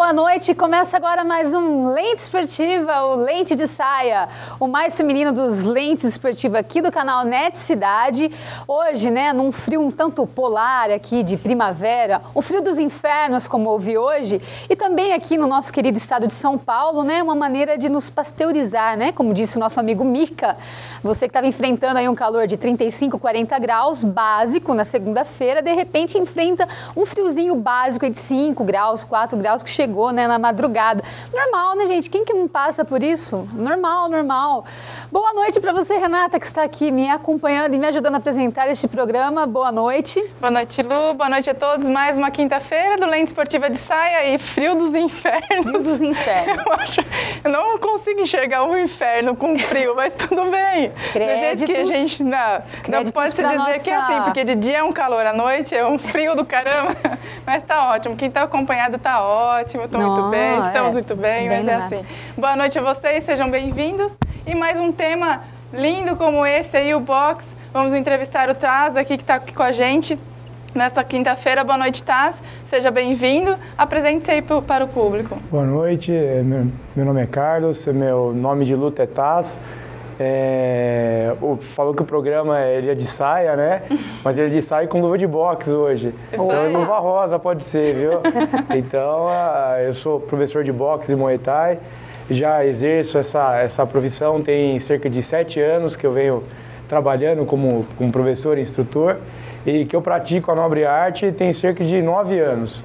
boa noite. Começa agora mais um Lente Esportiva, o Lente de Saia, o mais feminino dos lentes esportivos aqui do canal Net Cidade. Hoje, né, num frio um tanto polar aqui de primavera, o frio dos infernos, como ouvi hoje, e também aqui no nosso querido estado de São Paulo, né, uma maneira de nos pasteurizar, né, como disse o nosso amigo Mica. Você que estava enfrentando aí um calor de 35, 40 graus, básico, na segunda-feira, de repente enfrenta um friozinho básico de 5 graus, 4 graus que chegou, né, na madrugada. Normal, né, gente? Quem que não passa por isso? Normal, normal. Boa noite para você, Renata, que está aqui me acompanhando e me ajudando a apresentar este programa. Boa noite. Boa noite, Lu. Boa noite a todos. Mais uma quinta-feira do Lente Esportiva de Saia e frio dos infernos. Frio dos infernos. Eu não consigo enxergar o inferno com frio, mas tudo bem. Créditos, do jeito que a gente não pode se dizer nossa... que é assim, porque de dia é um calor, à noite é um frio do caramba. Mas tá ótimo. Quem tá acompanhado tá ótimo. Estou muito bem, estamos muito bem, mas é assim. Boa noite a vocês, sejam bem-vindos. E mais um tema lindo como esse aí, o box. Vamos entrevistar o Taz aqui, que está aqui com a gente nesta quinta-feira. Boa noite, Taz. Seja bem-vindo. Apresente-se aí para o público. Boa noite, meu nome é Carlos, meu nome de luta é Taz. Falou que o programa ele é de saia, né? Mas ele é de saia com luva de boxe hoje. Então é luva rosa, pode ser, viu? Então, eu sou professor de boxe e Muay Thai. Já exerço essa profissão tem cerca de 7 anos que eu venho trabalhando como professor e instrutor. E que eu pratico a nobre arte tem cerca de 9 anos.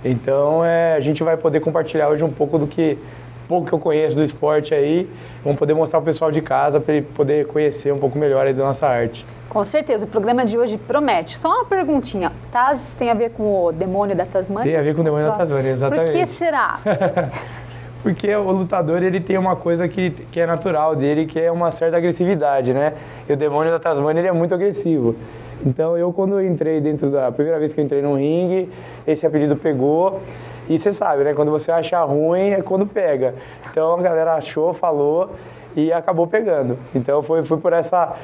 Então, a gente vai poder compartilhar hoje um pouco que eu conheço do esporte aí. Vamos poder mostrar para o pessoal de casa para ele poder conhecer um pouco melhor aí da nossa arte. Com certeza, o programa de hoje promete. Só uma perguntinha, Taz tem a ver com o demônio da Tasmânia? Tem a ver com o demônio da Tasmânia, exatamente. Por que será? Porque o lutador ele tem uma coisa que é natural dele, que é uma certa agressividade, né? E o demônio da Tasmânia ele é muito agressivo. Então quando eu entrei a primeira vez que eu entrei no ringue, esse apelido pegou. E você sabe, né? Quando você acha ruim é quando pega. Então a galera achou, falou e acabou pegando. Então foi por essa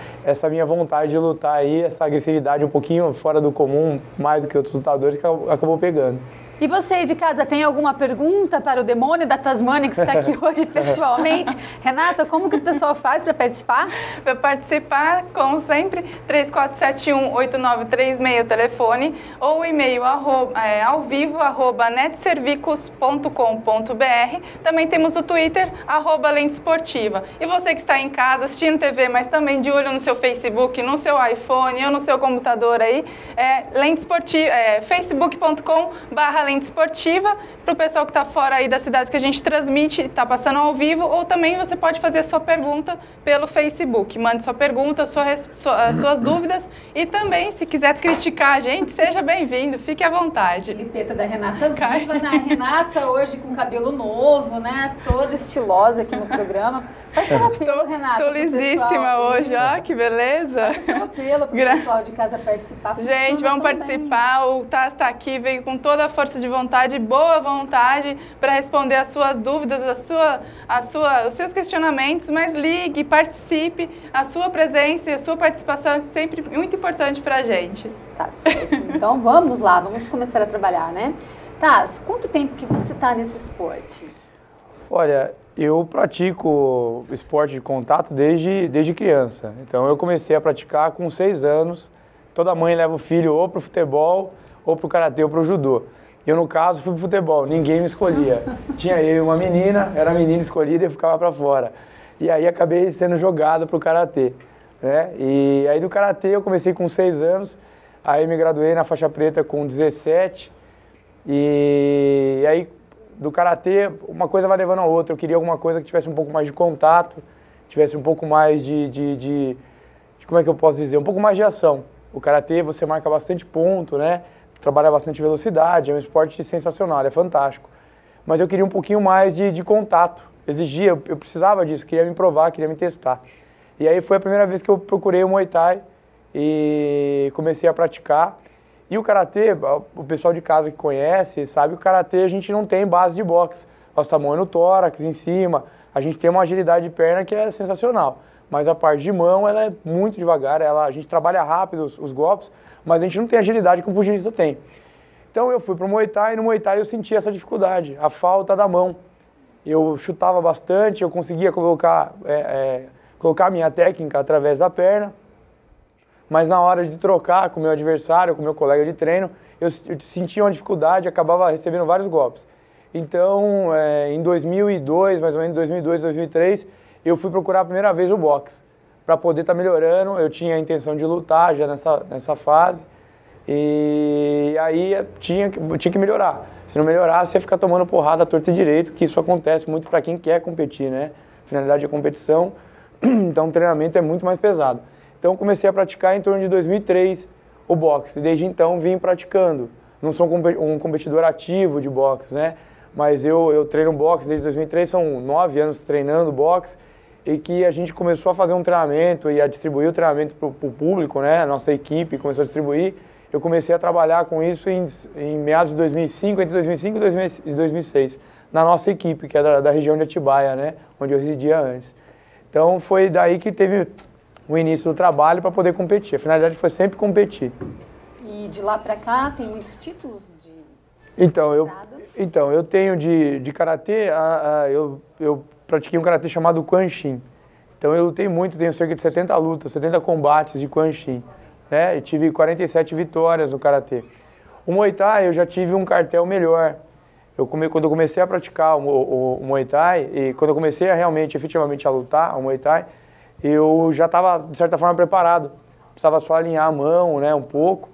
minha vontade de lutar aí, essa agressividade um pouquinho fora do comum, mais do que outros lutadores, que acabou pegando. E você aí de casa, tem alguma pergunta para o demônio da Tasmânia que está aqui hoje pessoalmente? Renata, como que o pessoal faz para participar? Para participar, como sempre, 3471-8936 o telefone ou o e-mail alvivo@netservicos.com.br. Também temos o Twitter, @Lente Esportiva. E você que está em casa assistindo TV, mas também de olho no seu Facebook, no seu iPhone ou no seu computador aí, facebook.com/Lente Esportiva, para o pessoal que está fora aí das cidades que a gente transmite, está passando ao vivo, ou também você pode fazer a sua pergunta pelo Facebook. Mande sua pergunta, suas dúvidas, e também, se quiser criticar a gente, seja bem-vindo, fique à vontade. Lipeta da Renata viva, né? Renata hoje com cabelo novo, né? Toda estilosa aqui no programa. Faz seu apelo, Renata. Estou lisíssima hoje, ó, que beleza. Faz seu apelo para o pessoal de casa participar. Gente, vamos participar. O Taz está aqui, veio com toda a força de vontade, boa vontade, para responder as suas dúvidas, os seus questionamentos, mas ligue, participe. A sua presença e a sua participação é sempre muito importante para a gente. Tá certo. Então vamos lá, vamos começar a trabalhar, né? Taz, quanto tempo que você está nesse esporte? Olha, eu pratico esporte de contato desde criança. Então eu comecei a praticar com 6 anos. Toda mãe leva o filho ou para o futebol, ou para o karatê, ou para o judô. Eu, no caso, fui para o futebol, ninguém me escolhia. Tinha eu e uma menina, era a menina escolhida e eu ficava para fora. E aí acabei sendo jogado para o karatê, né? E aí do karatê eu comecei com 6 anos, aí me graduei na faixa preta com 17. E aí do karatê, uma coisa vai levando a outra. Eu queria alguma coisa que tivesse um pouco mais de contato, tivesse um pouco mais de como é que eu posso dizer? Um pouco mais de ação. O karatê você marca bastante ponto, né? Trabalha bastante velocidade, é um esporte sensacional, é fantástico. Mas eu queria um pouquinho mais de contato, exigia, eu precisava disso, queria me provar, queria me testar. E aí foi a primeira vez que eu procurei o Muay Thai e comecei a praticar. E o karatê, o pessoal de casa que conhece, sabe que o karatê a gente não tem base de boxe. Nossa mão é no tórax, em cima, a gente tem uma agilidade de perna que é sensacional. Mas a parte de mão, ela é muito devagar, a gente trabalha rápido os golpes, mas a gente não tem a agilidade que o pugilista tem. Então eu fui para o Muay Thai e no Muay Thai eu senti essa dificuldade, a falta da mão. Eu chutava bastante, eu conseguia colocar a minha técnica através da perna, mas na hora de trocar com o meu adversário, com o meu colega de treino, eu sentia uma dificuldade e acabava recebendo vários golpes. Então, em 2002, mais ou menos 2002, 2003, eu fui procurar a primeira vez o boxe, para poder estar melhorando. Eu tinha a intenção de lutar já nessa fase, e aí tinha que melhorar. Se não melhorasse, ia ficar tomando porrada à torta e direito, que isso acontece muito para quem quer competir, né? A finalidade é competição, então o treinamento é muito mais pesado. Então comecei a praticar em torno de 2003 o boxe, e desde então vim praticando. Não sou um competidor ativo de boxe, né? Mas eu treino boxe desde 2003, são 9 anos treinando boxe, e que a gente começou a fazer um treinamento e a distribuir o treinamento para o público, né? A nossa equipe começou a distribuir. Eu comecei a trabalhar com isso em meados de 2005, entre 2005 e 2006, na nossa equipe, que é da região de Atibaia, né? Onde eu residia antes. Então foi daí que teve o início do trabalho para poder competir. A finalidade foi sempre competir. E de lá para cá tem muitos títulos de Então, eu tenho de karatê, eu pratiquei um karatê chamado Kwanshin. Então eu lutei muito, tenho cerca de 70 lutas, 70 combates de Kwanshin. Né? E tive 47 vitórias no karatê. O Muay Thai eu já tive um cartel melhor. Quando eu comecei a praticar o Muay Thai, e quando eu comecei efetivamente a lutar o Muay Thai, eu já estava, de certa forma, preparado. Precisava só alinhar a mão, né, um pouco.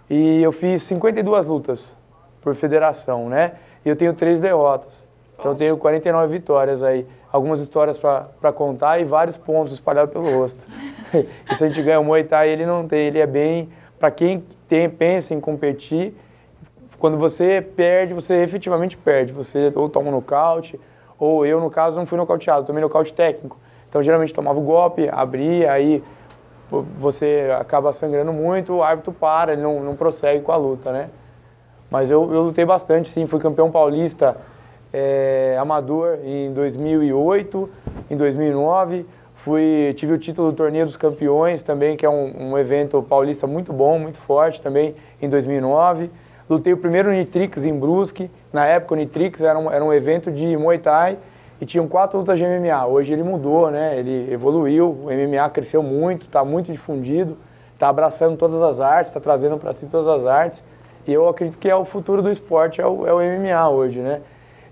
E eu fiz 52 lutas por federação, né? E eu tenho 3 derrotas. Então eu tenho 49 vitórias aí. Algumas histórias para contar e vários pontos espalhados pelo rosto. E se a gente ganha o Muay Thai, ele não tem, ele é bem... Para quem pensa em competir, quando você perde, você efetivamente perde. Você ou toma um nocaute, ou eu, no caso, não fui nocauteado, tomei nocaute técnico. Então, geralmente, tomava o golpe, abria, aí você acaba sangrando muito, o árbitro para, ele não prossegue com a luta, né? Mas eu lutei bastante, sim. Fui campeão paulista amador em 2008, em 2009. Tive o título do Torneio dos Campeões também, que é um evento paulista muito bom, muito forte também, em 2009. Lutei o primeiro Nitrix em Brusque. Na época o Nitrix era um evento de Muay Thai e tinham 4 lutas de MMA. Hoje ele mudou, né? Ele evoluiu, o MMA cresceu muito, está muito difundido, está abraçando todas as artes, está trazendo para si todas as artes. E eu acredito que o futuro do esporte é o MMA hoje, né?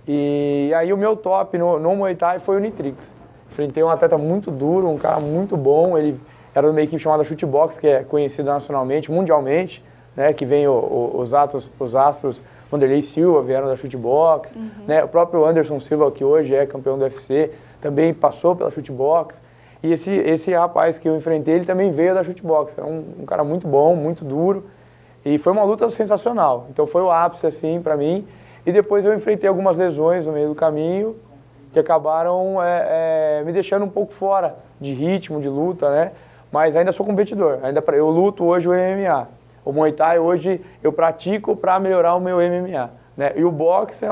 E aí o meu top no Muay Thai foi o Nitrix. Enfrentei um atleta muito duro, um cara muito bom. Ele era de uma equipe chamada Shootbox, que é conhecida nacionalmente, mundialmente, né? Que vem os astros Wanderlei Silva, vieram da Shootbox, né? O próprio Anderson Silva, que hoje é campeão do UFC, também passou pela Shootbox. E esse rapaz que eu enfrentei, ele também veio da Shootbox. Era um cara muito bom, muito duro. E foi uma luta sensacional. Então foi o ápice, assim, para mim. E depois eu enfrentei algumas lesões no meio do caminho, que acabaram me deixando um pouco fora de ritmo, de luta, né? Mas ainda sou competidor, eu luto hoje o MMA. O Muay Thai hoje eu pratico para melhorar o meu MMA, né? E o boxe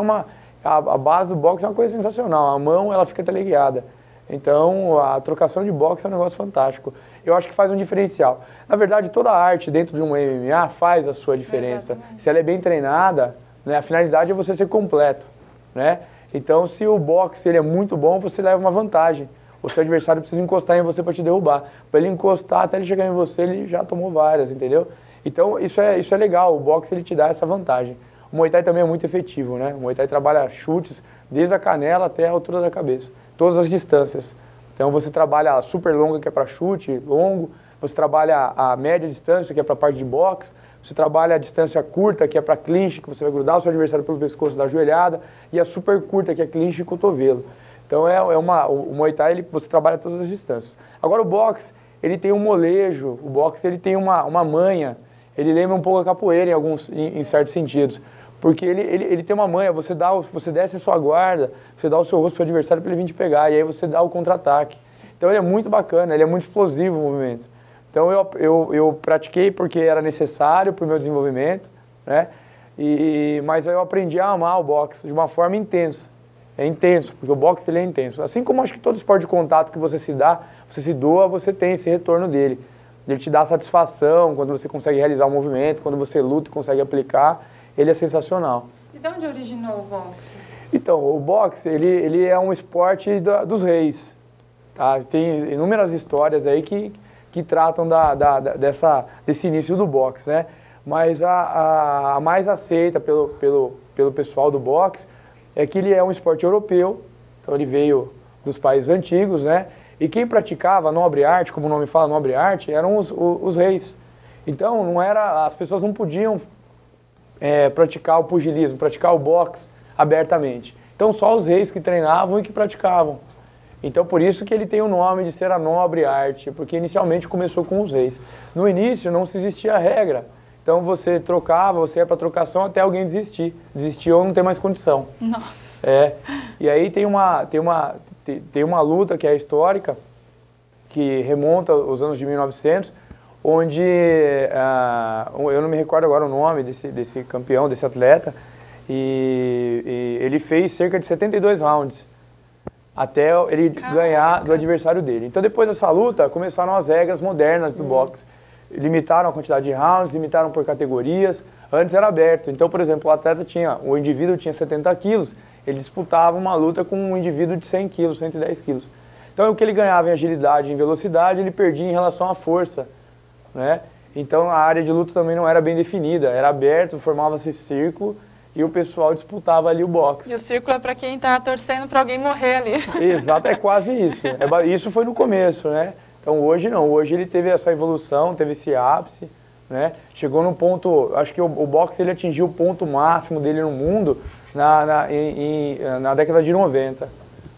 a base do boxe é uma coisa sensacional, a mão ela fica teleguiada. Então a trocação de boxe é um negócio fantástico. Eu acho que faz um diferencial. Na verdade, toda a arte dentro de um MMA faz a sua diferença. Se ela é bem treinada, né, a finalidade é você ser completo, né? Então, se o boxe ele é muito bom, você leva uma vantagem. O seu adversário precisa encostar em você para te derrubar. Para ele encostar até ele chegar em você, ele já tomou várias, entendeu? Então, isso é legal. O boxe ele te dá essa vantagem. O Muay Thai também é muito efetivo, né? O Muay Thai trabalha chutes desde a canela até a altura da cabeça. Todas as distâncias. Então, você trabalha a super longa, que é para chute longo. Você trabalha a média distância, que é para a parte de boxe. Você trabalha a distância curta, que é para clinch, que você vai grudar o seu adversário pelo pescoço da joelhada, e a super curta, que é clinch e cotovelo. Então o Muay Thai você trabalha todas as distâncias. Agora o boxe, ele tem um molejo, o boxe ele tem uma manha, ele lembra um pouco a capoeira em certos sentidos. Porque ele tem uma manha, você desce a sua guarda, você dá o seu rosto para o adversário para ele vir te pegar, e aí você dá o contra-ataque. Então ele é muito bacana, ele é muito explosivo o movimento. Então eu pratiquei porque era necessário para o meu desenvolvimento, né? Mas eu aprendi a amar o boxe de uma forma intensa. É intenso, porque o boxe ele é intenso. Assim como acho que todo esporte de contato que você se doa, você tem esse retorno dele. Ele te dá satisfação quando você consegue realizar o movimento, quando você luta e consegue aplicar. ele é sensacional. E de onde originou o boxe? Então, o boxe, ele é um esporte dos reis. Tá? Tem inúmeras histórias aí que tratam desse início do boxe, né? Mas a mais aceita pelo pessoal do boxe é que ele é um esporte europeu, então ele veio dos países antigos, né? E quem praticava nobre arte, como o nome fala, nobre arte, eram os reis. Então, as pessoas não podiam praticar o pugilismo, praticar o boxe abertamente. Então, só os reis que treinavam e que praticavam. Então, por isso que ele tem o nome de ser a nobre arte, porque inicialmente começou com os reis. No início, não se existia regra. Então, você trocava, você ia para trocação até alguém desistir. Desistir ou não ter mais condição. Nossa! E aí tem uma luta que é histórica, que remonta aos anos de 1900, onde, eu não me recordo agora o nome desse campeão, desse atleta, e ele fez cerca de 72 rounds, até ele ganhar do adversário dele. Então depois dessa luta, começaram as regras modernas do boxe. Limitaram a quantidade de rounds, limitaram por categorias, antes era aberto. Então, por exemplo, o indivíduo tinha 70 quilos, ele disputava uma luta com um indivíduo de 100 quilos, 110 quilos. Então, o que ele ganhava em agilidade e em velocidade, ele perdia em relação à força, né? Então, a área de luta também não era bem definida, era aberto, formava-se círculo e o pessoal disputava ali o boxe. E o círculo é para quem está torcendo para alguém morrer ali. Exato, é quase isso. Isso foi no começo, né? Então, hoje não. Hoje ele teve essa evolução, teve esse ápice, né? Chegou no ponto, acho que o boxe ele atingiu o ponto máximo dele no mundo na década de 90.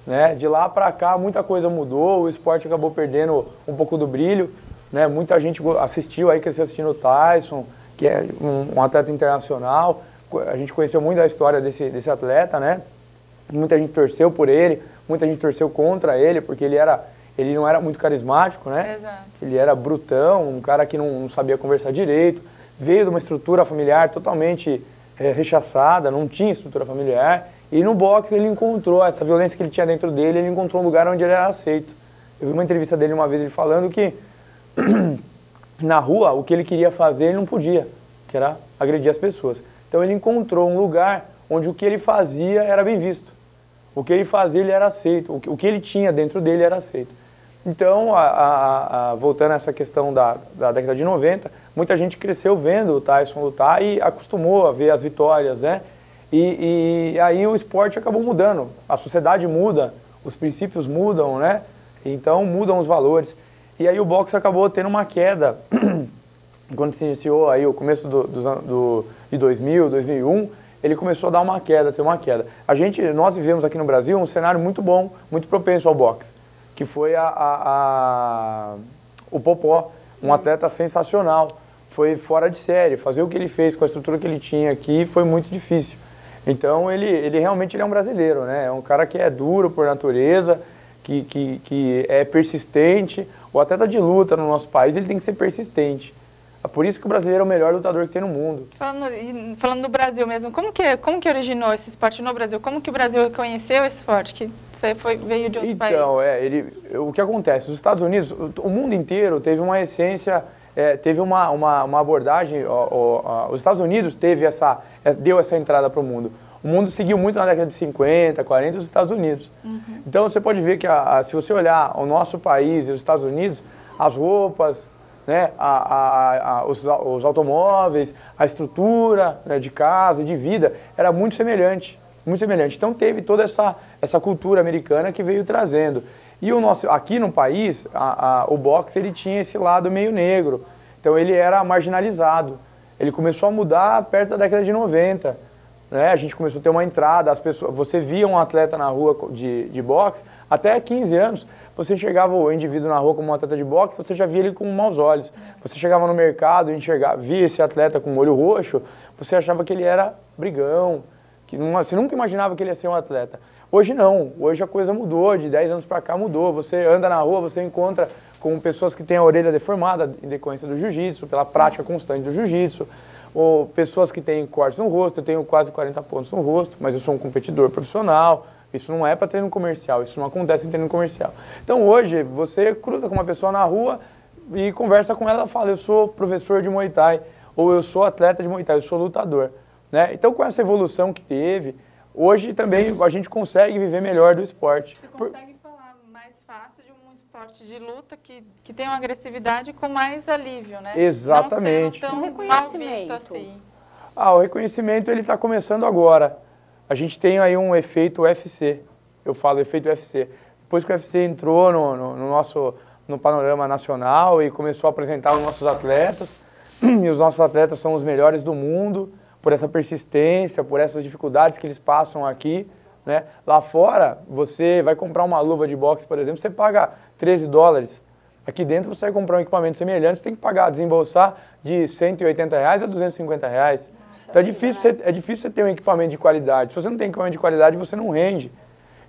Né? De lá para cá muita coisa mudou, o esporte acabou perdendo um pouco do brilho, né? Muita gente assistiu, aí cresceu assistindo o Tyson, que é um atleta internacional. A gente conheceu muito a história desse atleta, né? Muita gente torceu por ele, muita gente torceu contra ele, porque ele não era muito carismático, né? Exato. Ele era brutão, um cara que não sabia conversar direito, veio de uma estrutura familiar totalmente rechaçada, não tinha estrutura familiar, e no boxe ele encontrou essa violência que ele tinha dentro dele, ele encontrou um lugar onde ele era aceito. Eu vi uma entrevista dele uma vez, ele falando que na rua o que ele queria fazer ele não podia, que era agredir as pessoas. Então ele encontrou um lugar onde o que ele fazia era bem visto. O que ele fazia, ele era aceito. O que ele tinha dentro dele era aceito. Então, voltando a essa questão da década de 90, muita gente cresceu vendo o Tyson lutar e acostumou a ver as vitórias, né? E aí o esporte acabou mudando. A sociedade muda, os princípios mudam, né? Então, mudam os valores. E aí o boxe acabou tendo uma queda. Quando se iniciou aí o começo de 2000, 2001, ele começou a dar uma queda, ter uma queda. Nós vivemos aqui no Brasil um cenário muito bom, muito propenso ao boxe, que foi o Popó, um atleta sensacional. Foi fora de série, fazer o que ele fez com a estrutura que ele tinha aqui foi muito difícil. Então ele realmente é um brasileiro, né? É um cara que é duro por natureza, que é persistente. O atleta de luta no nosso país ele tem que ser persistente. É por isso que o brasileiro é o melhor lutador que tem no mundo. Falando do Brasil mesmo, como que originou esse esporte no Brasil? Como que o Brasil conheceu esse esporte? Que você veio de outro país? Então, o que acontece? Os Estados Unidos, o mundo inteiro teve uma essência, teve uma abordagem, os Estados Unidos deu essa entrada para o mundo. O mundo seguiu muito na década de 50, 40 os Estados Unidos. Uhum. Então você pode ver que se você olhar o nosso país e os Estados Unidos, as roupas, né, os automóveis, a estrutura, né, de casa, de vida, era muito semelhante, muito semelhante. Então teve toda essa cultura americana que veio trazendo. E aqui no país, o boxe ele tinha esse lado meio negro, então ele era marginalizado. Ele começou a mudar perto da década de 90. Né? A gente começou a ter uma entrada, você via um atleta na rua de boxe, até 15 anos, você enxergava o indivíduo na rua como um atleta de boxe, você já via ele com maus olhos. Você chegava no mercado e via esse atleta com olho roxo, você achava que ele era brigão, você nunca imaginava que ele ia ser um atleta. Hoje não, hoje a coisa mudou, de 10 anos para cá mudou. Você anda na rua, você encontra com pessoas que têm a orelha deformada em decorrência do jiu-jitsu, pela prática constante do jiu-jitsu, ou pessoas que têm cortes no rosto. Eu tenho quase 40 pontos no rosto, mas eu sou um competidor profissional. Isso não é para treino comercial, isso não acontece em treino comercial. Então hoje você cruza com uma pessoa na rua e conversa com ela, fala, eu sou professor de Muay Thai, ou eu sou atleta de Muay Thai, eu sou lutador. né? Então, com essa evolução que teve, hoje também a gente consegue viver melhor do esporte. Você consegue falar mais fácil de um esporte de luta que tem uma agressividade com mais alívio, né? Exatamente. Não sendo tão mal visto assim. O reconhecimento ele está começando agora. A gente tem aí um efeito UFC. Eu falo efeito UFC. Depois que o UFC entrou no panorama nacional e começou a apresentar os nossos atletas, e os nossos atletas são os melhores do mundo, por essa persistência, por essas dificuldades que eles passam aqui, né? Lá fora, você vai comprar uma luva de boxe, por exemplo, você paga $13. Aqui dentro você vai comprar um equipamento semelhante, você tem que pagar, desembolsar de R$180 a R$250. Então é difícil você ter um equipamento de qualidade. Se você não tem equipamento de qualidade, você não rende.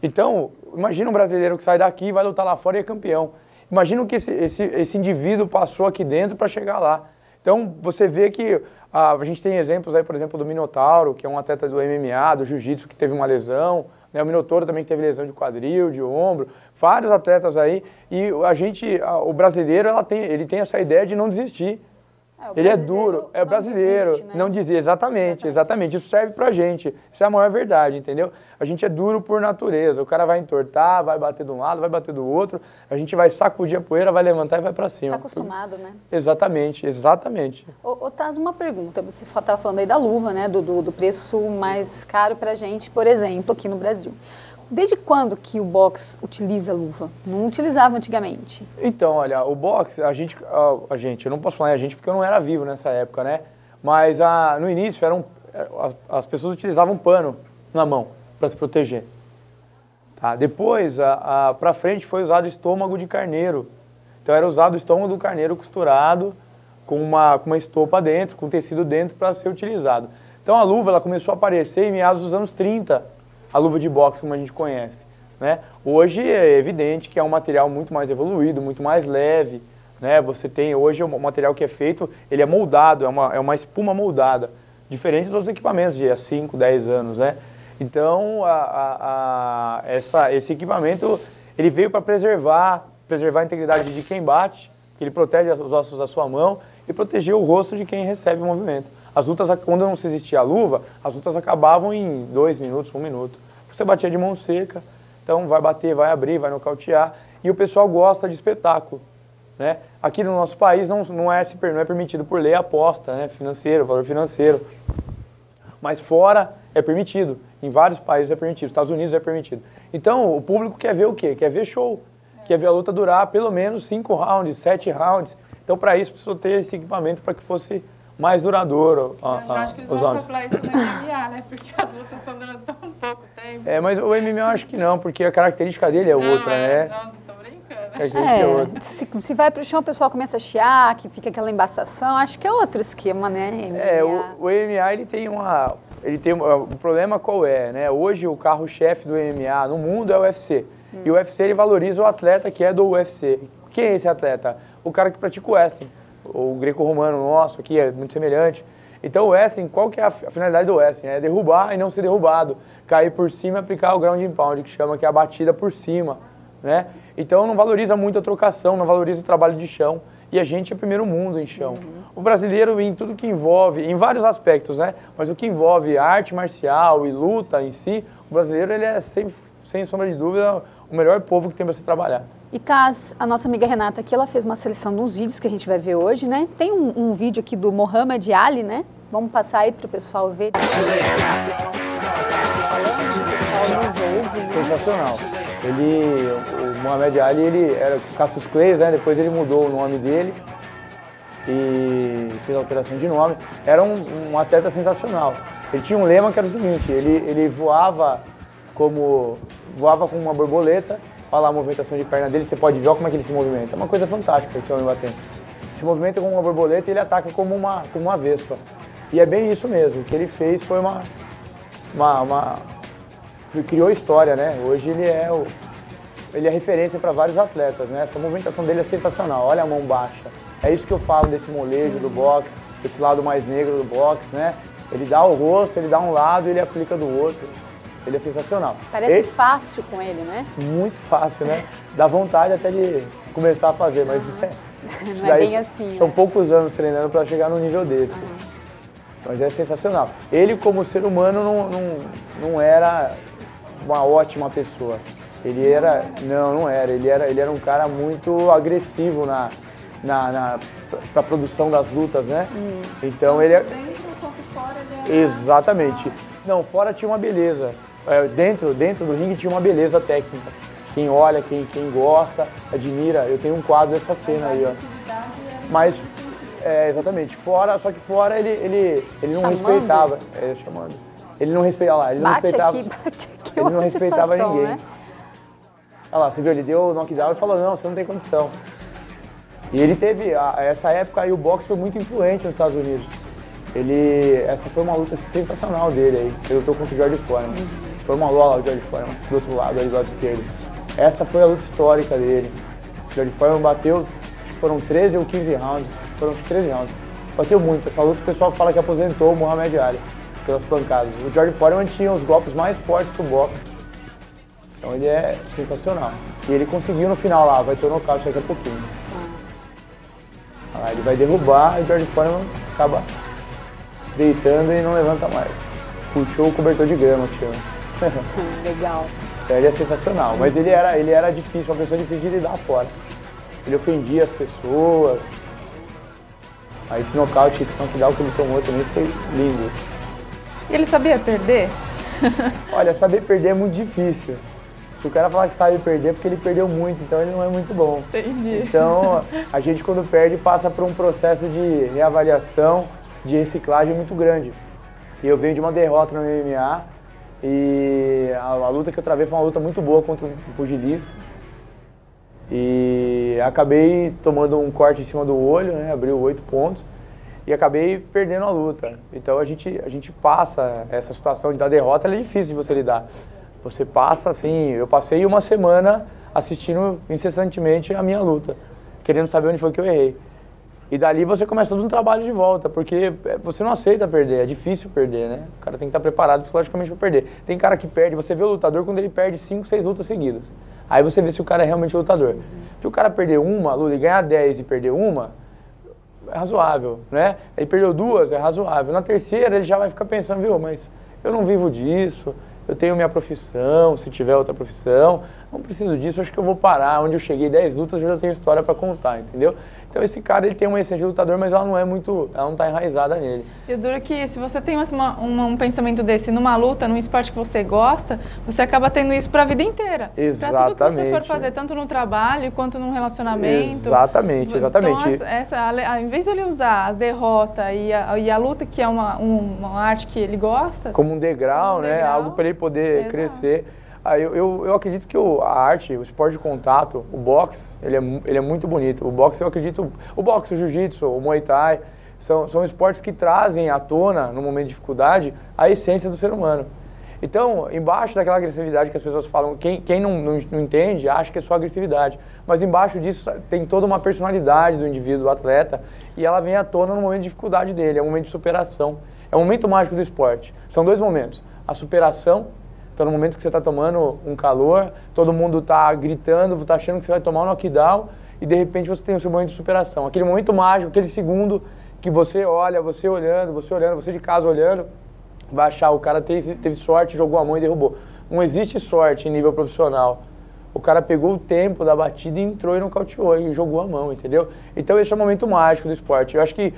Então, imagina um brasileiro que sai daqui, vai lutar lá fora e é campeão. Imagina o que esse indivíduo passou aqui dentro para chegar lá. Então, você vê que a gente tem exemplos aí, por exemplo, do Minotauro, que é um atleta do MMA, do Jiu-Jitsu, que teve uma lesão, né? O Minotauro também teve lesão de quadril, de ombro, vários atletas aí. E o brasileiro, ele tem essa ideia de não desistir. Ele é duro, é brasileiro, desiste, né? Não dizer, exatamente. Isso serve pra gente, isso é a maior verdade, entendeu? A gente é duro por natureza, o cara vai entortar, vai bater de um lado, vai bater do outro, a gente vai sacudir a poeira, vai levantar e vai pra cima. Tá acostumado, né? Exatamente. Ô Taz, uma pergunta, você estava falando aí da luva, né, do preço mais caro pra gente, por exemplo, aqui no Brasil. Desde quando que o boxe utiliza luva? Não utilizava antigamente. Então, olha, o boxe, eu não posso falar em a gente porque eu não era vivo nessa época, né? Mas no início as pessoas utilizavam pano na mão para se proteger. Tá? Depois, para frente, foi usado estômago de carneiro. Então era usado o estômago do carneiro costurado com uma estopa dentro, com tecido dentro para ser utilizado. Então a luva ela começou a aparecer em meados dos anos 30. A luva de boxe, como a gente conhece, né? Hoje é evidente que é um material muito mais evoluído, muito mais leve, né? Você tem hoje o material que é feito, ele é moldado, é uma espuma moldada, diferente dos outros equipamentos de há 5, 10 anos, né? Então, esse equipamento, ele veio para preservar a integridade de quem bate, que ele protege os ossos da sua mão e proteger o rosto de quem recebe o movimento. As lutas, quando não se existia a luva, as lutas acabavam em 2 minutos, 1 minuto. Você batia de mão seca, então vai bater, vai abrir, vai nocautear. E o pessoal gosta de espetáculo, né? Aqui no nosso país não é permitido por lei a aposta, né? Valor financeiro. Mas fora é permitido. Em vários países é permitido. Estados Unidos é permitido. Então o público quer ver o quê? Quer ver show. Quer ver a luta durar pelo menos 5 rounds, 7 rounds. Então para isso precisou ter esse equipamento para que fosse mais duradouro. Eu acho que eles vão acoplar isso no MMA, né? Porque as lutas estão durando tão pouco tempo. Mas o MMA eu acho que não, porque a característica dele é outra, né? Não, tô brincando. Se vai pro chão, o pessoal começa a chiar, que fica aquela embaçação, acho que é outro esquema, né? MMA. O MMA, ele tem o problema qual é, né? Hoje o carro-chefe do MMA no mundo é o UFC. E o UFC, ele valoriza o atleta que é do UFC. Quem é esse atleta? O cara que pratica o wrestling. O greco-romano nosso aqui é muito semelhante. Então o wrestling, qual que é a finalidade do wrestling? É derrubar e não ser derrubado. Cair por cima e aplicar o ground and pound, que chama que é a batida por cima, né? Então não valoriza muito a trocação, não valoriza o trabalho de chão. E a gente é primeiro mundo em chão. O brasileiro, em tudo que envolve, em vários aspectos, né? Mas o que envolve arte marcial e luta em si, o brasileiro ele é, sem sombra de dúvida, o melhor povo que tem para se trabalhar. E Taz, a nossa amiga Renata aqui, ela fez uma seleção de uns vídeos que a gente vai ver hoje, né? Tem um vídeo aqui do Muhammad Ali, né? Vamos passar aí para o pessoal ver. Sensacional. O Muhammad Ali, ele era Cassius Clay, né? Depois ele mudou o nome dele e fez alteração de nome. Era um atleta sensacional. Ele tinha um lema que era o seguinte, ele voava como uma borboleta. Olha lá a movimentação de perna dele, você pode ver como é que ele se movimenta. É uma coisa fantástica esse homem batendo. Se movimenta como uma borboleta e ele ataca como uma vespa. E é bem isso mesmo. O que ele fez foi criou história, né? Hoje ele é referência para vários atletas, né? Essa movimentação dele é sensacional. Olha a mão baixa. É isso que eu falo desse molejo do boxe, esse lado mais negro do boxe, né? Ele dá o rosto, ele dá um lado e ele aplica do outro. Ele é sensacional. Parece fácil com ele, né? Muito fácil, né? Dá vontade até de começar a fazer, mas não é bem assim. São poucos anos treinando para chegar num nível desse. Mas é sensacional. Ele, como ser humano, não era uma ótima pessoa. Ele era... Não era. Ele era um cara muito agressivo pra produção das lutas, né? Então ele... Dentro, um pouco fora, ele era... Exatamente. Não, fora tinha uma beleza. Dentro do ringue tinha uma beleza técnica. Quem olha, quem gosta, admira. Eu tenho um quadro dessa cena aí, ó. Mas, exatamente. Só que fora ele não respeitava. Chamando. Ele não respeitava lá. Ele não respeitava. Bate aqui, ele não respeitava situação, ninguém. Né? Olha lá, você viu? Ele deu o knockdown e falou: não, você não tem condição. E ele teve, essa época aí, o boxe foi muito influente nos Estados Unidos. Essa foi uma luta sensacional dele aí. Ele lutou contra o George Foreman. Foi uma luta lá, o George Foreman, do outro lado, ali do lado esquerdo. Essa foi a luta histórica dele. O George Foreman bateu, foram 13 ou 15 rounds, foram uns 13 rounds. Bateu muito. Essa luta o pessoal fala que aposentou o Muhammad Ali pelas pancadas. O George Foreman tinha os golpes mais fortes do boxe. Então ele é sensacional. E ele conseguiu no final lá, vai ter um nocaute daqui a pouquinho. Ele vai derrubar e o George Foreman acaba deitando e não levanta mais. Puxou o cobertor de grama, tio. Legal. Então ele é sensacional, mas ele era difícil, uma pessoa difícil de lidar fora. Ele ofendia as pessoas. Aí esse nocaute, esse knockdown que ele tomou também foi lindo. E ele sabia perder? Olha, saber perder é muito difícil. Se o cara falar que sabe perder é porque ele perdeu muito, então ele não é muito bom. Entendi. Então, a gente quando perde passa por um processo de reavaliação, de reciclagem muito grande. E eu venho de uma derrota no MMA e a luta que eu travei foi uma luta muito boa contra um pugilista. E acabei tomando um corte em cima do olho, né, abriu 8 pontos e acabei perdendo a luta. Então a gente passa essa situação da derrota, ela é difícil de você lidar. Você passa assim, eu passei uma semana assistindo incessantemente a minha luta, querendo saber onde foi que eu errei. E dali você começa todo um trabalho de volta, porque você não aceita perder, é difícil perder, né? O cara tem que estar preparado psicologicamente para perder. Tem cara que perde, você vê o lutador quando ele perde 5, 6 lutas seguidas. Aí você vê se o cara é realmente lutador. Se o cara perder uma luta e ganhar 10 e perder uma, é razoável, né? Ele perdeu 2, é razoável. Na terceira ele já vai ficar pensando, viu, mas eu não vivo disso. Eu tenho minha profissão, se tiver outra profissão, não preciso disso, acho que eu vou parar. Onde eu cheguei 10 lutas, eu já tenho história para contar, entendeu? Então esse cara, ele tem uma essência de lutador, mas ela não está enraizada nele. E o duro é que se você tem um pensamento desse numa luta, num esporte que você gosta, você acaba tendo isso para a vida inteira. Exatamente. Para tudo que você for fazer, tanto no trabalho quanto num relacionamento. Exatamente, exatamente. Então, em vez de ele usar a derrota e a luta, que é uma arte que ele gosta... Como um degrau, né? Algo para ele poder crescer. Eu acredito que a arte, o esporte de contato, o boxe, ele é muito bonito. O boxe, eu acredito, o boxe, o jiu-jitsu, o muay thai, são esportes que trazem à tona, no momento de dificuldade, a essência do ser humano. Então, embaixo daquela agressividade que as pessoas falam, quem não entende, acha que é só agressividade. Mas embaixo disso tem toda uma personalidade do indivíduo, do atleta, e ela vem à tona no momento de dificuldade dele, é um momento de superação. É o momento mágico do esporte. São 2 momentos. A superação. Então, no momento que você está tomando um calor, todo mundo está gritando, está achando que você vai tomar um knockdown e, de repente, você tem o seu momento de superação. Aquele momento mágico, aquele segundo que você olha, você olhando, você de casa olhando, vai achar o cara teve sorte, jogou a mão e derrubou. Não existe sorte em nível profissional. O cara pegou o tempo da batida e entrou e nocauteou e jogou a mão, entendeu? Então, esse é o momento mágico do esporte. Eu acho que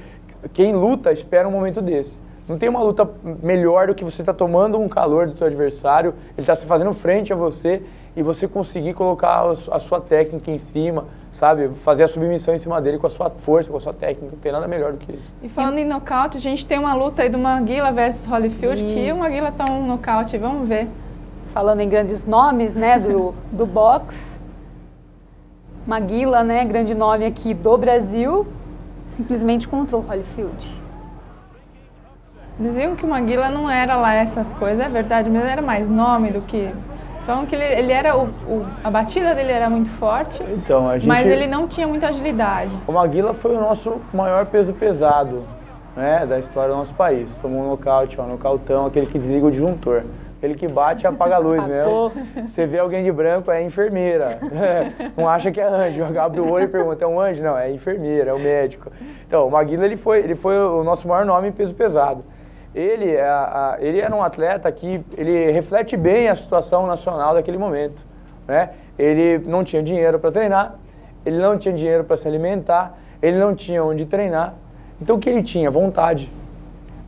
quem luta espera um momento desse. Não tem uma luta melhor do que você estar tomando um calor do seu adversário, ele está se fazendo frente a você e você conseguir colocar a sua técnica em cima, sabe? Fazer a submissão em cima dele com a sua força, com a sua técnica. Não tem nada melhor do que isso. E falando em nocaute, a gente tem uma luta aí do Maguila versus Holyfield, que o Maguila tá um nocaute, vamos ver. Falando em grandes nomes, né, do boxe, Maguila, né, grande nome aqui do Brasil, simplesmente contra o Holyfield. Diziam que o Maguila não era lá essas coisas, é verdade, mas ele era mais nome do que... Falam que ele era, a batida dele era muito forte, então, mas ele não tinha muita agilidade. O Maguila foi o nosso maior peso pesado, né, da história do nosso país. Tomou um nocaute, um nocautão, aquele que desliga o disjuntor. Aquele que bate e apaga a luz mesmo. Você vê alguém de branco, é enfermeira. Não acha que é anjo. Abre o olho e pergunta, é um anjo? Não, é enfermeira, é o médico. Então, o Maguila, ele foi o nosso maior nome em peso pesado. ele era um atleta que ele reflete bem a situação nacional daquele momento, né? Ele não tinha dinheiro para treinar, ele não tinha dinheiro para se alimentar, ele não tinha onde treinar. Então o que ele tinha? Vontade.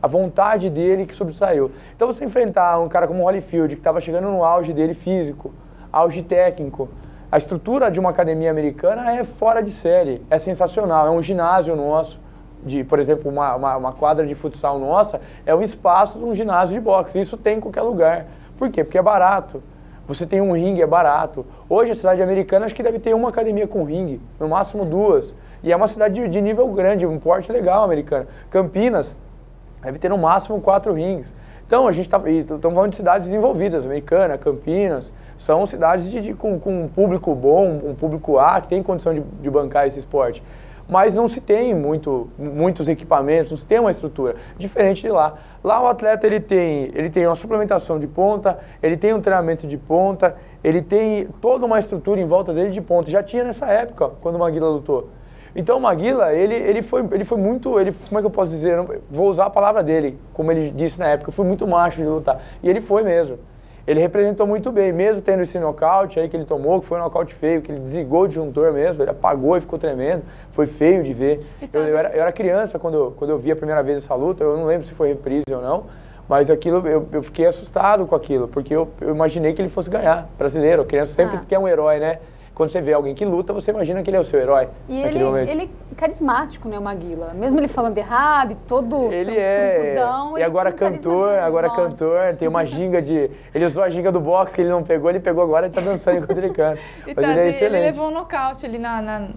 A vontade dele que sobressaiu. Então você enfrentar um cara como o Holyfield, que estava chegando no auge dele físico, auge técnico, a estrutura de uma academia americana é fora de série, é sensacional, é um ginásio nosso, por exemplo, uma quadra de futsal nossa, é um espaço de um ginásio de boxe. Isso tem em qualquer lugar. Por quê? Porque é barato. Você tem um ringue, é barato. Hoje a cidade americana acho que deve ter uma academia com ringue, no máximo 2. E é uma cidade de nível grande, um porte legal americano. Campinas deve ter no máximo 4 rings. Então a gente estamos falando de cidades desenvolvidas, Americana, Campinas, são cidades com um público bom, um público A, que tem condição de bancar esse esporte. Mas não se tem muitos equipamentos, não se tem uma estrutura, diferente de lá. Lá o atleta ele tem uma suplementação de ponta, ele tem um treinamento de ponta, ele tem toda uma estrutura em volta dele de ponta. Já tinha nessa época, quando o Maguila lutou. Então o Maguila, ele foi muito, como é que eu posso dizer, vou usar a palavra dele, como ele disse na época, eu fui muito macho de lutar. E ele foi mesmo. Ele representou muito bem, mesmo tendo esse nocaute aí que ele tomou, que foi um nocaute feio, que ele desligou o disjuntor mesmo, ele apagou e ficou tremendo, foi feio de ver. Eu era criança quando eu vi a primeira vez essa luta, eu não lembro se foi reprise ou não, mas aquilo, eu fiquei assustado com aquilo, porque eu imaginei que ele fosse ganhar, brasileiro, a criança sempre quer um herói, né? Quando você vê alguém que luta, você imagina que ele é o seu herói. E ele é carismático, né, o Maguila? Mesmo ele falando errado e todo ele é. E agora cantor, tem uma ginga de... Ele usou a ginga do boxe que ele não pegou, ele pegou agora e tá dançando enquanto ele canta. Mas ele é excelente. Ele levou um nocaute ali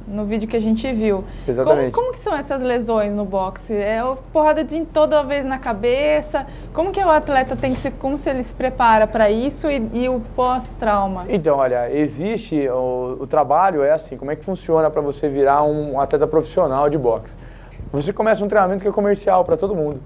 no vídeo que a gente viu. Exatamente. Como que são essas lesões no boxe? É porrada de toda vez na cabeça? Como que o atleta tem que se... Como se ele se prepara para isso e o pós-trauma? Então, olha, existe... O trabalho é assim, como é que funciona para você virar um atleta profissional de boxe? Você começa um treinamento que é comercial para todo mundo.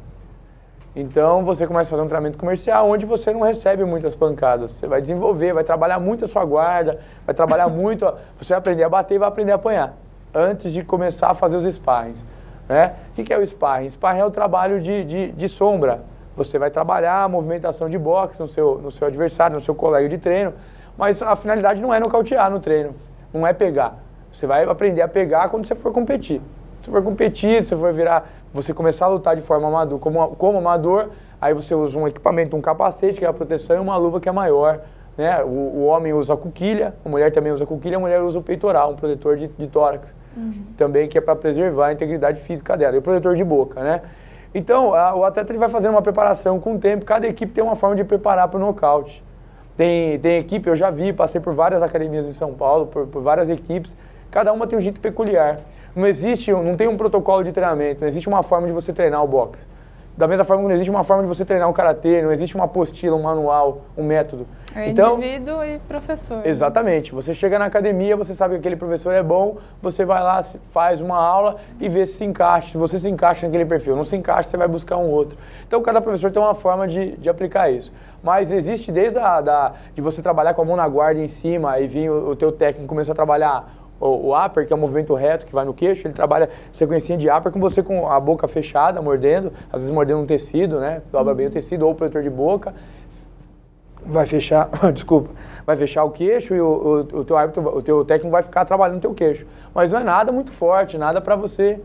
Então você começa a fazer um treinamento comercial onde você não recebe muitas pancadas. Você vai desenvolver, vai trabalhar muito a sua guarda, vai trabalhar muito, você vai aprender a bater e vai aprender a apanhar, antes de começar a fazer os sparrings, né? O que é o sparring? Sparring é o trabalho de sombra. Você vai trabalhar a movimentação de boxe no seu adversário, no seu colega de treino, mas a finalidade não é nocautear no treino, não é pegar. Você vai aprender a pegar quando você for competir. Se for competir, você começar a lutar de forma amador, como amador, aí você usa um equipamento, um capacete, que é a proteção, e uma luva que é maior, né? O homem usa a coquilha, a mulher também usa a coquilha, a mulher usa o peitoral, um protetor de tórax, também, que é para preservar a integridade física dela, e o protetor de boca, né? Então, o atleta ele vai fazendo uma preparação com o tempo, cada equipe tem uma forma de preparar para o nocaute. Tem equipe, eu já vi, passei por várias academias em São Paulo, por várias equipes, cada uma tem um jeito peculiar. Não tem um protocolo de treinamento, não existe uma forma de você treinar o boxe. Da mesma forma que não existe uma forma de você treinar um karatê, não existe uma apostila, um manual, um método. É indivíduo e professor. Exatamente. Você chega na academia, você sabe que aquele professor é bom, você vai lá, faz uma aula e vê se encaixa. Se você se encaixa naquele perfil, não se encaixa, você vai buscar um outro. Então, cada professor tem uma forma de aplicar isso. Mas existe desde de você trabalhar com a mão na guarda em cima e vir o teu técnico começar a trabalhar o upper, que é o movimento reto que vai no queixo, ele trabalha sequencinha de upper com você com a boca fechada, mordendo, às vezes mordendo um tecido, né? Dobra bem o tecido ou o protetor de boca. Vai fechar, desculpa, vai fechar o queixo e o teu técnico vai ficar trabalhando o teu queixo. Mas não é nada muito forte, nada para você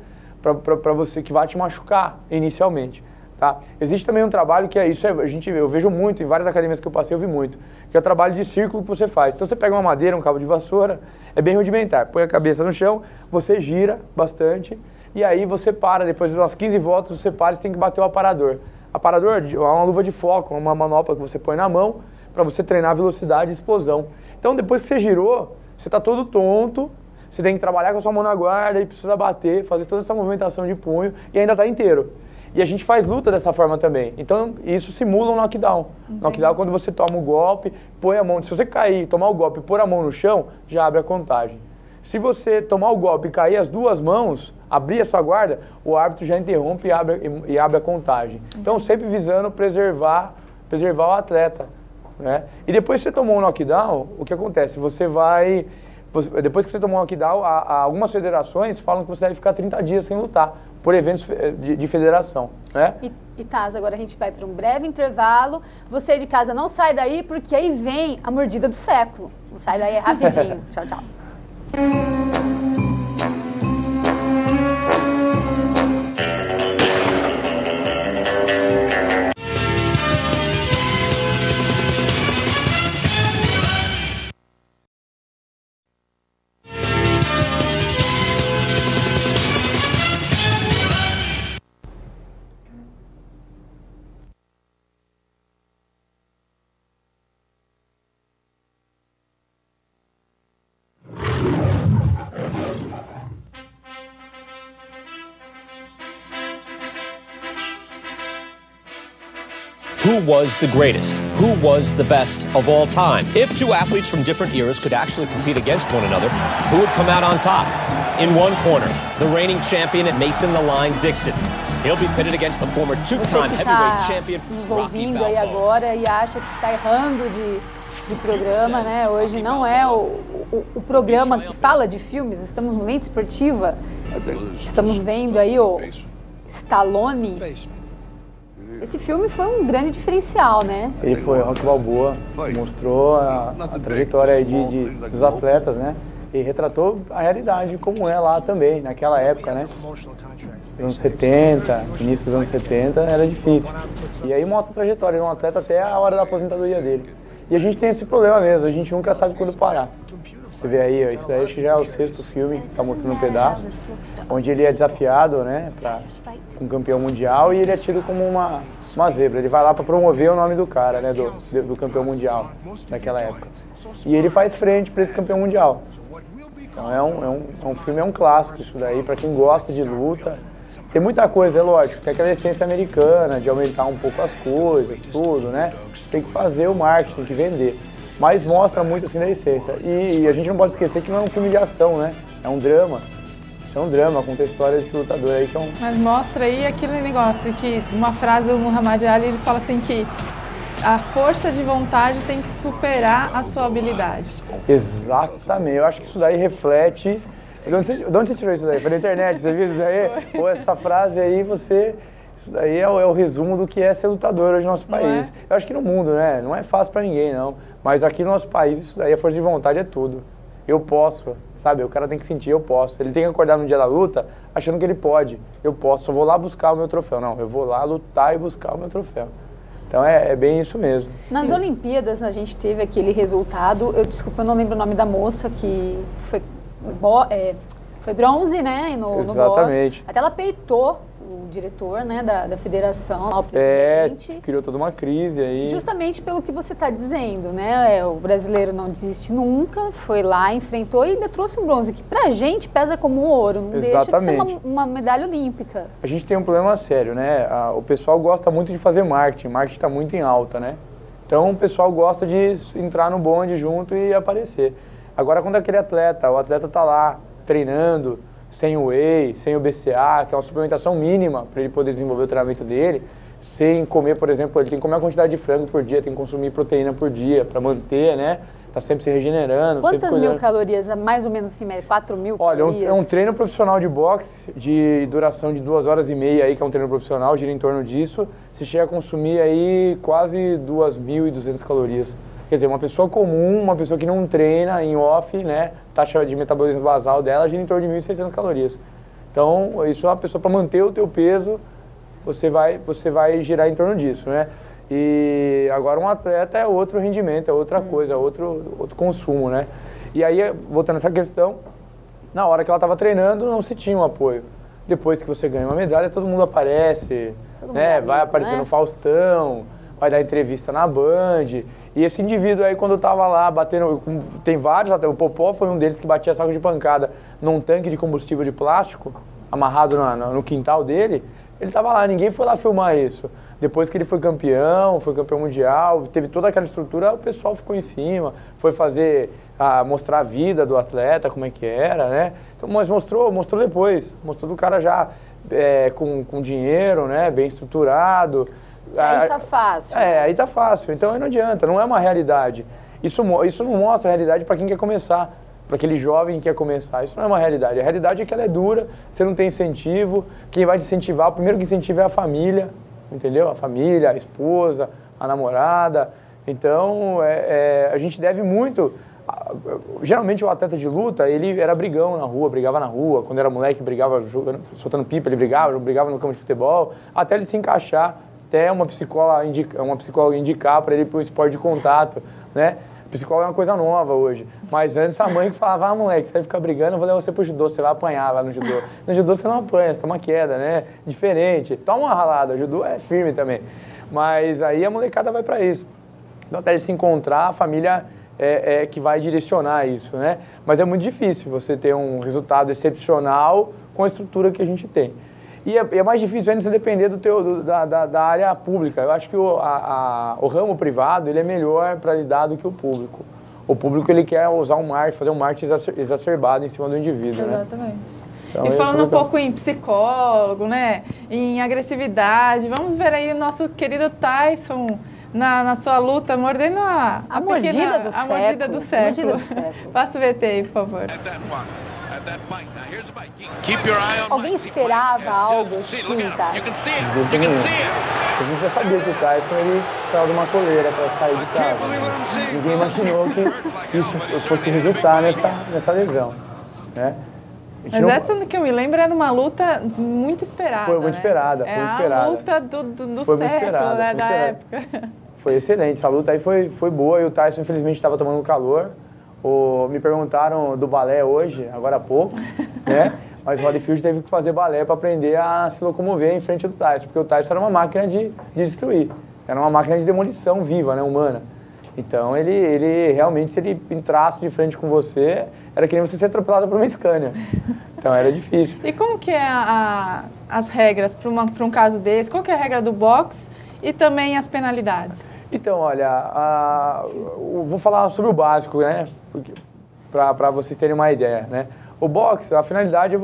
que vai te machucar inicialmente. Tá? Existe também um trabalho que eu vejo muito, em várias academias que eu passei, eu vi muito, que é o trabalho de círculo que você faz. Então você pega uma madeira, um cabo de vassoura, é bem rudimentar, põe a cabeça no chão, você gira bastante, e aí você para, depois de umas 15 voltas, você para e você tem que bater o aparador. Aparador é uma luva de foco, uma manopla que você põe na mão, para você treinar velocidade e explosão. Então depois que você girou, você está todo tonto, você tem que trabalhar com a sua mão na guarda e precisa bater, fazer toda essa movimentação de punho, e ainda está inteiro. E a gente faz luta dessa forma também. Então, isso simula um knockdown. Knockdown é quando você toma o golpe, põe a mão... Se você cair, tomar o golpe e pôr a mão no chão, já abre a contagem. Se você tomar o golpe e cair as duas mãos, abrir a sua guarda, o árbitro já interrompe e abre a contagem. Então, sempre visando preservar o atleta, né? E depois que você tomou um knockdown, o que acontece? Você vai depois que você tomou o knockdown, algumas federações falam que você deve ficar 30 dias sem lutar, por eventos de federação, né? E Taz, agora a gente vai para um breve intervalo. Você de casa não sai daí, porque aí vem a mordida do século. Sai daí rapidinho. Tchau, tchau. Who was the greatest? Who was the best of all time? If two athletes from different eras could actually compete against one another, who would come out on top? In one corner, the reigning champion at Mason the Line Dixon. He'll be pitted against the former two-time heavyweight champion nos Rocky ouvindo aí Balboa. agora e acha que está errando de programa, né? Hoje não é o programa que fala de filmes, estamos no Lente Esportiva, estamos vendo aí o Stallone. Esse filme foi um grande diferencial, né? Ele foi, Rocky Balboa, mostrou a trajetória aí dos atletas, né? E retratou a realidade como é lá também, naquela época, né? Anos 70, início dos anos 70, era difícil. E aí mostra a trajetória de um atleta até a hora da aposentadoria dele. E a gente tem esse problema mesmo, a gente nunca sabe quando parar. Você vê aí, ó, isso daí acho que já é o 6º filme que está mostrando um pedaço, onde ele é desafiado, né, com um campeão mundial e ele é tido como uma zebra. Ele vai lá para promover o nome do cara, né, do campeão mundial daquela época. E ele faz frente para esse campeão mundial. Então é um filme, é um clássico isso daí, para quem gosta de luta. Tem muita coisa, é lógico, tem aquela essência americana de aumentar um pouco as coisas, tudo, né? Tem que fazer o marketing, tem que vender. Mas mostra muito assim da essência. E a gente não pode esquecer que não é um filme de ação, né? É um drama. Isso é um drama, conta a história desse lutador aí que é um... Mas mostra aí aquele negócio que, uma frase do Muhammad Ali, ele fala assim que a força de vontade tem que superar a sua habilidade. Exatamente, eu acho que isso daí reflete... De onde você tirou isso daí? Foi na internet, você viu isso daí? Ou essa frase aí, você... Isso daí é o resumo do que é ser lutador hoje no nosso país. Eu acho que no mundo, né? Não é fácil pra ninguém, não. Mas aqui no nosso país, isso daí, a força de vontade é tudo. Eu posso, sabe? O cara tem que sentir, eu posso. Ele tem que acordar no dia da luta achando que ele pode. Eu posso, só vou lá buscar o meu troféu. Não, eu vou lá lutar e buscar o meu troféu. Então é bem isso mesmo. Nas Olimpíadas a gente teve aquele resultado, eu não lembro o nome da moça, que foi bronze, né, no Exatamente. boxe. Até ela peitou o diretor, né, da federação, o presidente. Criou toda uma crise aí. Justamente pelo que você está dizendo, né, o brasileiro não desiste nunca, foi lá, enfrentou e ainda trouxe um bronze, que pra gente pesa como um ouro, não deixa de ser uma medalha olímpica. A gente tem um problema sério, né, o pessoal gosta muito de fazer marketing está muito em alta, né, então o pessoal gosta de entrar no bonde junto e aparecer. Agora quando aquele atleta, o atleta tá lá treinando, sem o whey, sem o BCA, que é uma suplementação mínima para ele poder desenvolver o treinamento dele, sem comer, por exemplo, ele tem que comer uma quantidade de frango por dia, tem que consumir proteína por dia para manter, né? Tá sempre se regenerando. Quantas mil calorias, mais ou menos assim, 4.000 calorias? Olha, é um treino profissional de boxe de duração de 2 horas e meia aí, que é um treino profissional, gira em torno disso. Você chega a consumir aí quase 2.200 calorias. Quer dizer, uma pessoa comum, uma pessoa que não treina em off, né, taxa de metabolismo basal dela gira em torno de 1.600 calorias. Então, isso é uma pessoa, para manter o teu peso, você vai girar em torno disso, né? E agora um atleta é outro rendimento, é outra coisa, é outro consumo, né? E aí, voltando a essa questão, na hora que ela estava treinando, não se tinha um apoio. Depois que você ganha uma medalha, todo mundo aparece, né? Vai aparecer no Faustão, vai dar entrevista na Band. E esse indivíduo aí, quando eu tava lá batendo, tem vários, até o Popó foi um deles que batia saco de pancada num tanque de combustível de plástico, amarrado no quintal dele, ele tava lá, ninguém foi lá filmar isso. Depois que ele foi campeão mundial, teve toda aquela estrutura, o pessoal ficou em cima, foi mostrar a vida do atleta, como é que era, né? Então, mas mostrou depois, mostrou do cara já com dinheiro, né, bem estruturado. Aí tá fácil. Aí tá fácil. Então aí não adianta, não é uma realidade. Isso não mostra a realidade para quem quer começar. para aquele jovem que quer começar. Isso não é uma realidade. A realidade é que ela é dura, você não tem incentivo. Quem vai te incentivar, o primeiro que incentiva é a família, entendeu? A família, a esposa, a namorada. Então, a gente deve muito... Geralmente o atleta de luta, ele era brigão na rua, brigava na rua. Quando era moleque, brigava jogando, soltando pipa, ele brigava no campo de futebol, até ele se encaixar, até uma psicóloga indicar para ele para o esporte de contato, né? Psicólogo é uma coisa nova hoje. Mas antes a mãe que falava, moleque, você vai ficar brigando, eu vou levar você pro judô, você vai apanhar lá no judô. No judô você não apanha, você toma queda, né? Diferente. Toma uma ralada, o judô é firme também. Mas aí a molecada vai para isso. Então até ele se encontrar, a família é que vai direcionar isso, né? Mas é muito difícil você ter um resultado excepcional com a estrutura que a gente tem. E é mais difícil ainda você depender da área pública. Eu acho que o ramo privado ele é melhor para lidar do que o público. O público ele quer usar fazer um marketing exacerbado em cima do indivíduo, né? Exatamente. Então, e falando um pouco em psicólogo, né? Em agressividade, vamos ver aí o nosso querido Tyson na sua luta, mordendo a mordida do século. Mordida do século. Passa o VT aí, por favor. Alguém esperava algo assim, Tyson? A gente já sabia que o Tyson ele saiu de uma coleira para sair de casa. Mas ninguém imaginou que isso fosse resultar nessa lesão, né? Mas essa que eu me lembro era uma luta muito esperada. Foi muito esperada, foi muito esperada. A luta do século, né, da época. Foi excelente, essa luta aí foi boa e o Tyson infelizmente estava tomando calor. Me perguntaram do balé hoje, agora há pouco, né? Mas o Holyfield teve que fazer balé para aprender a se locomover em frente do Tyson, porque o Tyson era uma máquina de destruir, era uma máquina de demolição viva, né, humana. Então ele realmente, se ele entrasse de frente com você, era que nem você ser atropelado por uma Scania. Então era difícil. E como que é as regras para um caso desse? Qual que é a regra do boxe e também as penalidades? Então, olha, vou falar sobre o básico, né? Para vocês terem uma ideia, né? O boxe, a finalidade é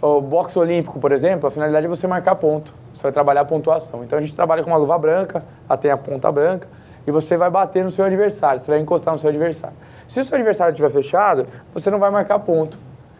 o boxe olímpico, por exemplo, a finalidade é você marcar ponto. Você vai trabalhar a pontuação. Então a gente trabalha com uma luva branca, ela tem a ponta branca, e você vai bater no seu adversário, você vai encostar no seu adversário. Se o seu adversário estiver fechado, você não vai marcar ponto.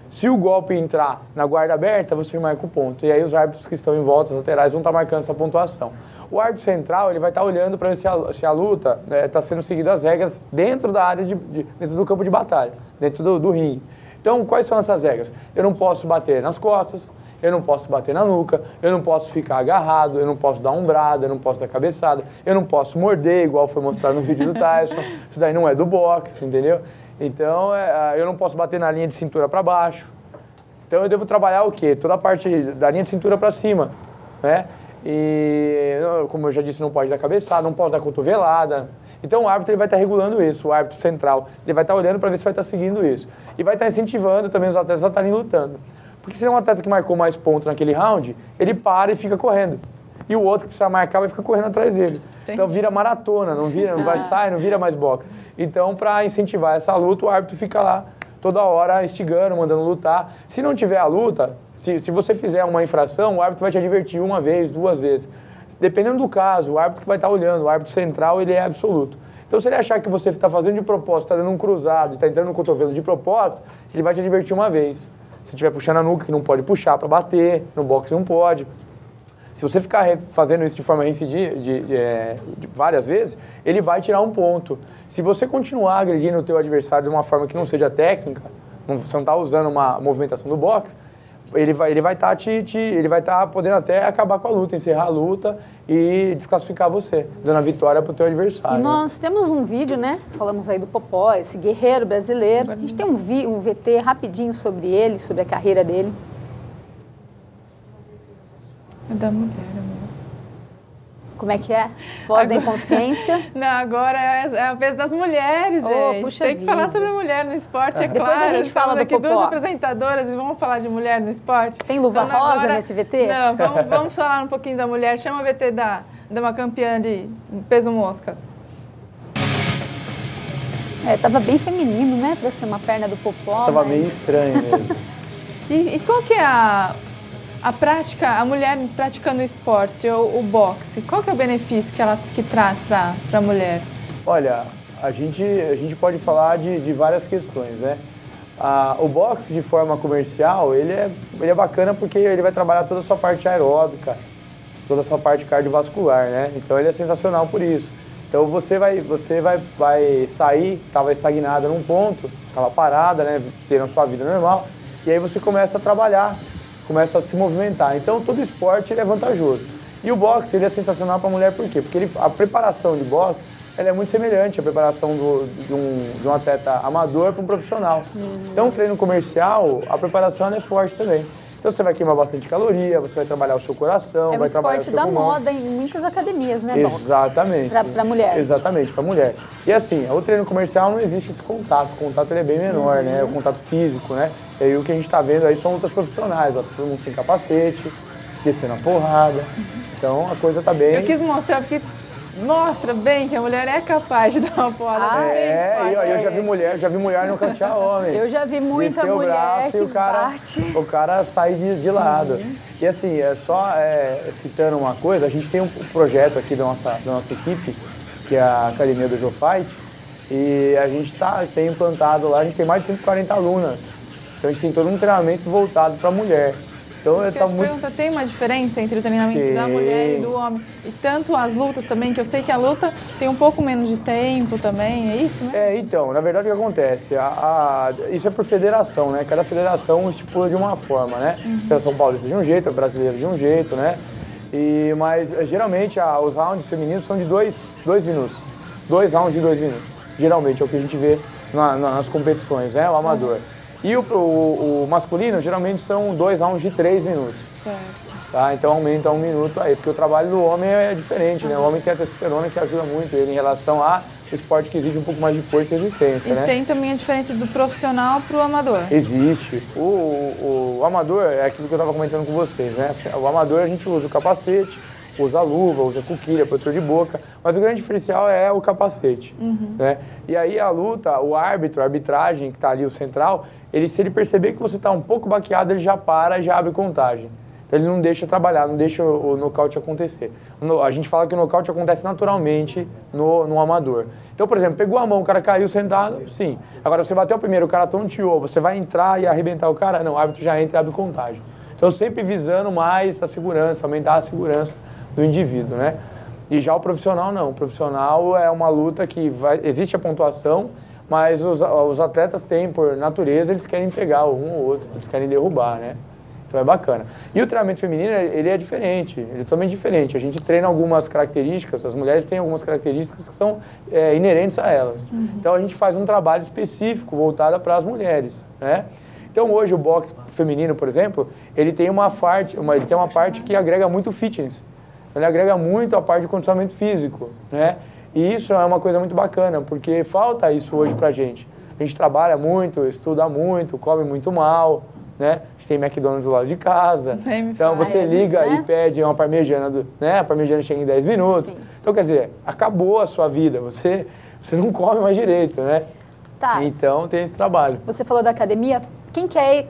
Se o golpe entrar na guarda aberta, você marca o ponto. E aí os árbitros que estão em volta, os laterais, vão estar marcando essa pontuação. O árbitro central, ele vai estar olhando para ver se a luta está sendo seguida as regras dentro da área, dentro do campo de batalha, dentro do ringue. Então, quais são essas regras? Eu não posso bater nas costas, eu não posso bater na nuca, eu não posso ficar agarrado, eu não posso dar umbrada, eu não posso dar cabeçada, eu não posso morder, igual foi mostrado no vídeo do Tyson. Isso daí não é do boxe, entendeu? Então, eu não posso bater na linha de cintura para baixo. Então, eu devo trabalhar o quê? Toda a parte da linha de cintura para cima, né? E, como eu já disse, não pode dar cabeçada, não pode dar cotovelada. Então, o árbitro ele vai estar regulando isso, o árbitro central. Ele vai estar olhando para ver se vai estar seguindo isso. E vai estar incentivando também os atletas a estarem lutando. Porque se é um atleta que marcou mais pontos naquele round, ele para e fica correndo. E o outro que precisa marcar vai ficar correndo atrás dele. Sim. Então vira maratona, não vira mais boxe. Então, para incentivar essa luta, o árbitro fica lá toda hora instigando, mandando lutar. Se não tiver a luta, se você fizer uma infração, o árbitro vai te advertir uma vez, duas vezes. Dependendo do caso, o árbitro que vai estar olhando, o árbitro central, ele é absoluto. Então, se ele achar que você está fazendo de propósito, está dando um cruzado, está entrando no cotovelo de propósito, ele vai te advertir uma vez. Se estiver puxando a nuca, que não pode puxar para bater, no boxe não pode. Se você ficar fazendo isso de forma de várias vezes, ele vai tirar um ponto. Se você continuar agredindo o teu adversário de uma forma que não seja técnica, você não está usando uma movimentação do boxe, ele vai estar podendo até acabar com a luta, encerrar a luta e desclassificar você, dando a vitória para o teu adversário. E nós temos um vídeo, né? Falamos aí do Popó, esse guerreiro brasileiro. A gente tem um VT rapidinho sobre ele, sobre a carreira dele. É da mulher, amor. Como é que é? Voz da inconsciência? Não, agora é a vez das mulheres, gente. Puxa tem que falar sobre mulher no esporte, é Depois claro. Depois a gente fala do aqui Popó. Duas apresentadoras e vamos falar de mulher no esporte. Tem luva então, rosa agora, nesse VT? Não, vamos falar um pouquinho da mulher. Chama o VT da uma campeã de peso mosca. Tava bem feminino, né? Pra ser uma perna do Popó. Tava meio estranho mesmo. E qual que é a prática, a mulher praticando o esporte, ou o boxe? Qual que é o benefício que traz para a mulher? Olha, a gente pode falar de várias questões, né? O boxe de forma comercial, ele é bacana porque ele vai trabalhar toda a sua parte aeróbica, toda a sua parte cardiovascular, né? Então ele é sensacional por isso. Então você vai sair, estava estagnada num ponto, estava parada, né, tendo a sua vida normal, e aí você começa a trabalhar, começa a se movimentar. Então todo esporte ele é vantajoso. E o boxe ele é sensacional para a mulher por quê? Porque a preparação de boxe ela é muito semelhante à preparação de um atleta amador para um profissional. Então o treino comercial, a preparação ela é forte também. Então você vai queimar bastante caloria, você vai trabalhar o seu coração, vai trabalhar o seu pulmão. É um esporte da moda em muitas academias, né, boxe? Exatamente. Para mulher. Exatamente, para mulher. E assim, o treino comercial não existe esse contato. O contato ele é bem menor, né? O contato físico, né? E aí o que a gente está vendo aí são lutas profissionais, ó, todo mundo sem capacete, descendo a porrada. Então a coisa tá bem... Eu quis mostrar porque mostra bem que a mulher é capaz de dar uma porrada. Eu já vi mulher nocautear homem. Eu já vi muita mulher que bate. O cara sai de lado. E assim, citando uma coisa, a gente tem um projeto aqui da nossa equipe, que é a Academia do Joe Fight, e a gente tem implantado lá, a gente tem mais de 140 alunas. Então a gente tem todo um treinamento voltado para a mulher. Então, tem uma diferença entre o treinamento da mulher e do homem? E tanto as lutas também, que eu sei que a luta tem um pouco menos de tempo também, é isso, né? Então, na verdade o que acontece? Isso é por federação, né? Cada federação estipula de uma forma, né? Então, a São Paulista de um jeito, a brasileira de um jeito, né? Mas geralmente os rounds femininos são de 2 minutos. 2 rounds de 2 minutos. Geralmente é o que a gente vê nas competições, né? O amador. E o masculino, geralmente, são 2 rounds de 3 minutos. Certo. Tá? Então aumenta 1 minuto aí, porque o trabalho do homem é diferente, né? O homem tem a testosterona que ajuda muito ele em relação ao esporte que exige um pouco mais de força e resistência, né? E tem também a diferença do profissional para o amador. Existe. O amador é aquilo que eu estava comentando com vocês, né? O amador a gente usa o capacete, usa a luva, usa a coquilha, protetor de boca, mas o grande diferencial é o capacete, né? E aí a luta, o árbitro, a arbitragem que está ali, o central, se ele perceber que você está um pouco baqueado, ele já para e já abre contagem. Então ele não deixa trabalhar, não deixa o nocaute acontecer. A gente fala que o nocaute acontece naturalmente no amador. Então, por exemplo, pegou a mão, o cara caiu sentado, sim. Agora você bateu o primeiro, o cara tonteou, você vai entrar e arrebentar o cara? Não, o árbitro já entra e abre contagem. Então sempre visando mais a segurança, aumentar a segurança do indivíduo, né? E já o profissional não. O profissional é uma luta que existe a pontuação, mas os atletas têm, por natureza, eles querem pegar um ou outro, eles querem derrubar, né? Então é bacana. E o treinamento feminino, ele é diferente, ele é totalmente diferente. A gente treina algumas características, as mulheres têm algumas características que são inerentes a elas. Então a gente faz um trabalho específico voltado para as mulheres, né? Então hoje o boxe feminino, por exemplo, ele tem uma parte que agrega muito fitness. Ele agrega muito a parte de condicionamento físico, né? E isso é uma coisa muito bacana, porque falta isso hoje pra gente. A gente trabalha muito, estuda muito, come muito mal, né? A gente tem McDonald's do lado de casa. Então você liga e pede uma parmegiana, né? A parmegiana chega em 10 minutos. Sim. Então, quer dizer, acabou a sua vida, você não come mais direito, né? Tá. Então tem esse trabalho. Você falou da academia. Quem quer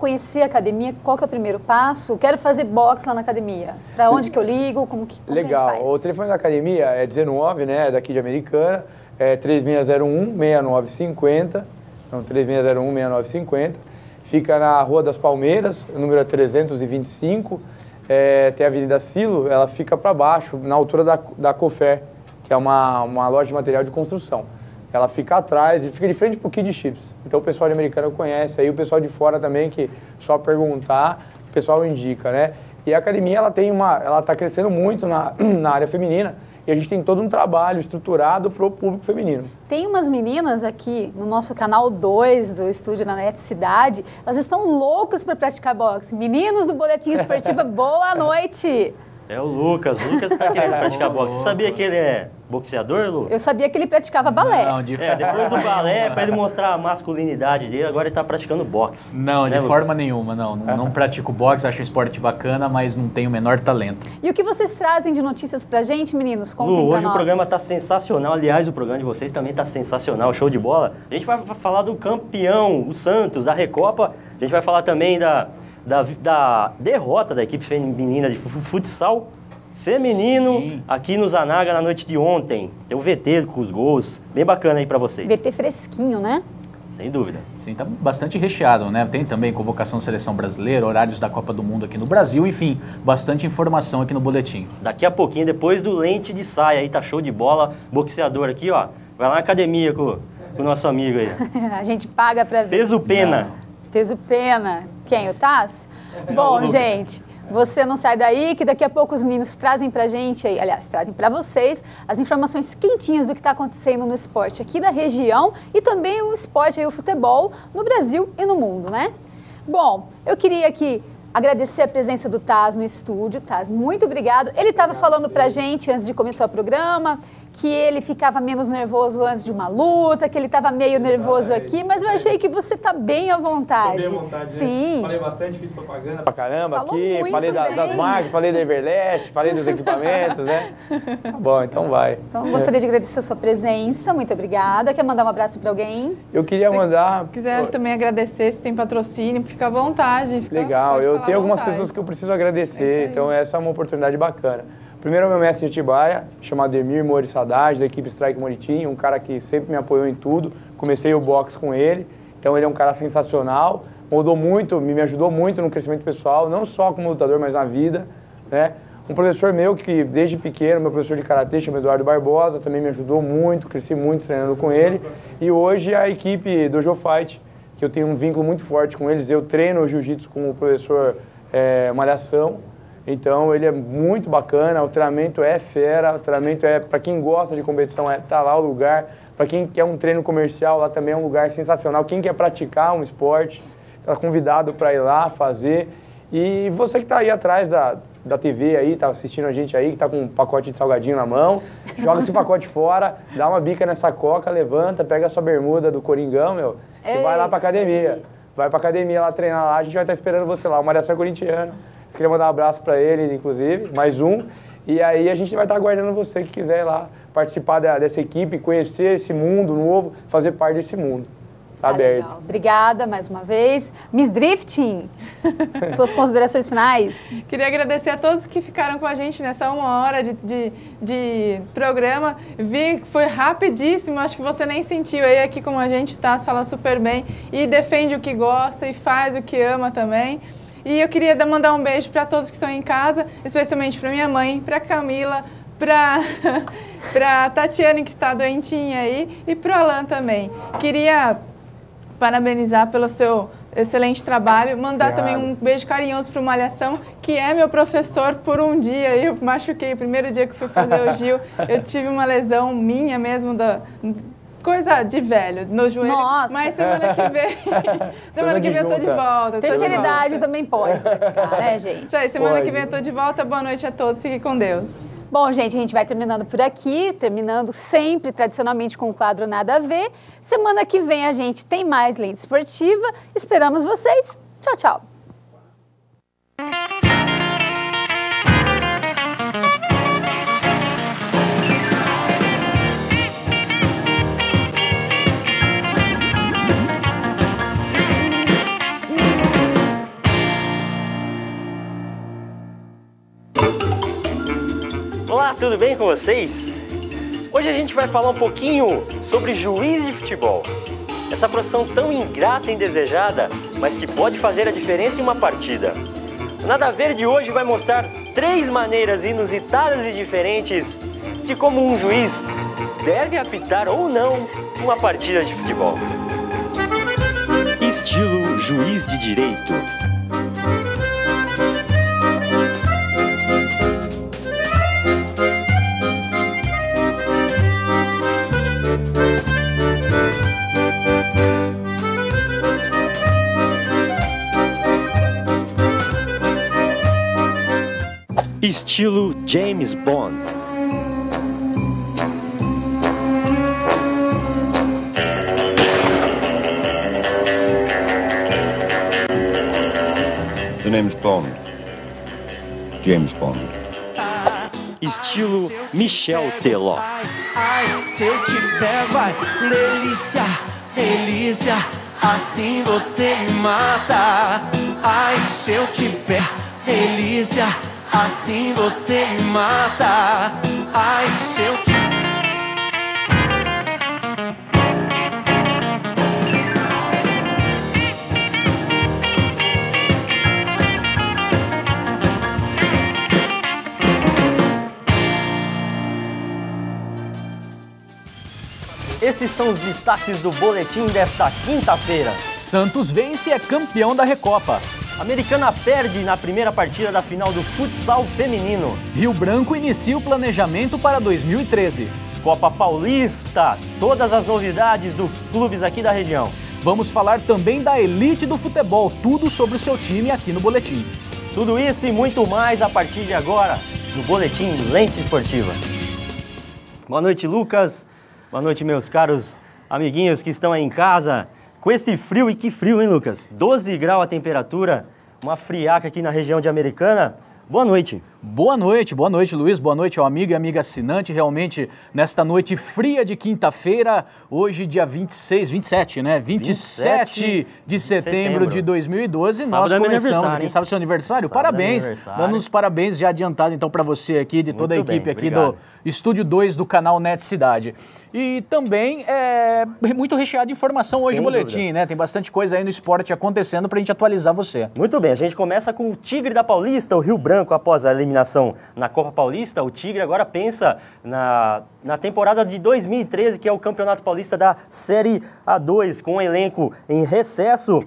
conhecer a academia, qual que é o primeiro passo? Quero fazer boxe lá na academia. Para onde que eu ligo? Como Legal. Que a gente faz? O telefone da academia é 19, né? É daqui de Americana. É 3601-6950. Não, 3601-6950. Fica na Rua das Palmeiras, número 325. Tem a Avenida Silo, ela fica para baixo, na altura da Cofer, que é uma loja de material de construção. Ela fica atrás e fica de frente para o Kid Chips. Então o pessoal de Americana conhece, aí o pessoal de fora também, que só perguntar, o pessoal indica, né? E a academia, ela está crescendo muito na área feminina e a gente tem todo um trabalho estruturado para o público feminino. Tem umas meninas aqui no nosso canal 2 do estúdio na Net Cidade, elas estão loucas para praticar boxe. Meninos do Boletim Esportivo, boa noite! É o Lucas está querendo praticar boxe. Você sabia que ele é boxeador, Lu? Eu sabia que ele praticava balé. Não, depois do balé, para ele mostrar a masculinidade dele, agora ele está praticando boxe. Não, de forma nenhuma, não pratico boxe, acho um esporte bacana, mas não tenho o menor talento. E o que vocês trazem de notícias pra gente, meninos? Contem Lu, pra hoje nós. O programa está sensacional, aliás, o programa de vocês também está sensacional, show de bola. A gente vai falar do campeão, o Santos, da Recopa, a gente vai falar também da derrota da equipe feminina de futsal feminino aqui no Zanaga na noite de ontem. Tem o VT com os gols, bem bacana aí pra vocês. VT fresquinho, né? Sem dúvida. Sim, tá bastante recheado, né? Tem também convocação seleção brasileira, horários da Copa do Mundo aqui no Brasil, enfim, bastante informação aqui no boletim. Daqui a pouquinho, depois do lente de saia aí, tá show de bola, boxeador aqui, ó, vai lá na academia com o nosso amigo aí. A gente paga pra ver. Peso pena. Peso pena. Quem, o Taz? Bom, gente, você não sai daí, que daqui a pouco os meninos trazem pra gente aí, aliás, trazem pra vocês as informações quentinhas do que tá acontecendo no esporte aqui da região e também o esporte aí, o futebol no Brasil e no mundo, né? Bom, eu queria aqui agradecer a presença do Taz no estúdio. Taz, muito obrigado. Ele estava falando pra gente antes de começar o programa que ele ficava menos nervoso antes de uma luta, que ele estava meio nervoso aqui, mas eu achei que você está bem à vontade. Tô bem à vontade, sim. Né? Falei bastante, fiz propaganda pra caramba. Falou aqui, falei das marcas, falei da Everlast, falei dos equipamentos, né? Tá bom, então vai. Então, gostaria de agradecer a sua presença, muito obrigada. Quer mandar um abraço para alguém? Eu queria mandar... Se quiser também agradecer, se tem patrocínio, fica à vontade. Legal, eu tenho algumas pessoas que eu preciso agradecer, então essa é uma oportunidade bacana. Primeiro é o meu mestre de Atibaia, chamado Emir Mori Haddad, da equipe Strike Moritim, um cara que sempre me apoiou em tudo. Comecei o boxe com ele, então ele é um cara sensacional, moldou muito, me ajudou muito no crescimento pessoal, não só como lutador, mas na vida, né? Um professor meu que desde pequeno, meu professor de karatê, chama Eduardo Barbosa, também me ajudou muito, cresci muito treinando com ele. E hoje a equipe do Dojo Fight, que eu tenho um vínculo muito forte com eles, eu treino jiu-jitsu com o professor Malhação. Então ele é muito bacana, o treinamento é fera, o treinamento é, para quem gosta de competição, tá lá o lugar. Para quem quer um treino comercial, lá também é um lugar sensacional. Quem quer praticar um esporte, está convidado para ir lá fazer. E você que está aí atrás da TV aí, tá assistindo a gente aí, que está com um pacote de salgadinho na mão, joga esse pacote fora, dá uma bica nessa coca, levanta, pega a sua bermuda do Coringão, meu, e vai lá para academia. Aí. Vai para academia lá treinar lá, a gente vai estar esperando você lá, o Malhação corintiano. Queria mandar um abraço para ele, inclusive, mais um. E aí a gente vai estar aguardando você que quiser ir lá participar dessa equipe, conhecer esse mundo novo, fazer parte desse mundo. Tá aberto. Legal. Obrigada mais uma vez. Miss Drifting, suas considerações finais? Queria agradecer a todos que ficaram com a gente nessa 1 hora de programa. Vi que foi rapidíssimo, acho que você nem sentiu aí aqui como a gente tá, fala super bem e defende o que gosta e faz o que ama também. E eu queria mandar um beijo para todos que estão em casa, especialmente para minha mãe, para Camila, para Tatiane, que está doentinha aí, e para o Alan também. Queria parabenizar pelo seu excelente trabalho, mandar também um beijo carinhoso para o Malhação, que é meu professor por um dia. Eu machuquei o primeiro dia que fui fazer o Gil, eu tive uma lesão minha mesmo coisa de velho no joelho. Nossa. Mas semana que vem, eu tô de volta. Terceira idade também pode praticar, né, gente? Isso aí, semana que vem eu tô de volta. Boa noite a todos, fiquem com Deus. Bom, gente, a gente vai terminando por aqui, terminando sempre, tradicionalmente, com o quadro Nada a Ver. Semana que vem a gente tem mais Lente Esportiva. Esperamos vocês. Tchau, tchau. Olá, tudo bem com vocês? Hoje a gente vai falar um pouquinho sobre juiz de futebol. Essa profissão tão ingrata e indesejada, mas que pode fazer a diferença em uma partida. O Nada a Ver de hoje vai mostrar 3 maneiras inusitadas e diferentes de como um juiz deve apitar ou não uma partida de futebol. Estilo juiz de direito. Estilo James Bond. The name's Bond. James Bond. Estilo Michel Teló. Ai, se eu te pego, vai, delícia, delícia, assim você me mata. Ai, se eu te pego, delícia, assim você me mata. Ai, se eu te... esses são os destaques do boletim desta quinta-feira. Santos vence e é campeão da Recopa. Americana perde na primeira partida da final do futsal feminino. Rio Branco inicia o planejamento para 2013. Copa Paulista, todas as novidades dos clubes aqui da região. Vamos falar também da elite do futebol, tudo sobre o seu time aqui no Boletim. Tudo isso e muito mais a partir de agora, no Boletim Lente Esportiva. Boa noite, Lucas. Boa noite, meus caros amiguinhos que estão aí em casa. Com esse frio, e que frio, hein, Lucas? 12 graus a temperatura, uma friaca aqui na região de Americana. Boa noite, Luiz. Boa noite ao amigo e amiga assinante. Realmente, nesta noite fria de quinta-feira, hoje dia 27, né? 27 de setembro de 2012, nós começamos aqui. Sabe o seu aniversário? Parabéns. Dando os parabéns já adiantado, então, para você aqui, de toda a equipe aqui do Estúdio 2 do canal Net Cidade. E também é muito recheado de informação hoje no boletim, né? Tem bastante coisa aí no esporte acontecendo pra gente atualizar você. Muito bem, a gente começa com o Tigre da Paulista, o Rio Branco, após a eliminação na Copa Paulista. O Tigre agora pensa na temporada de 2013, que é o Campeonato Paulista da Série A2, com o elenco em recesso.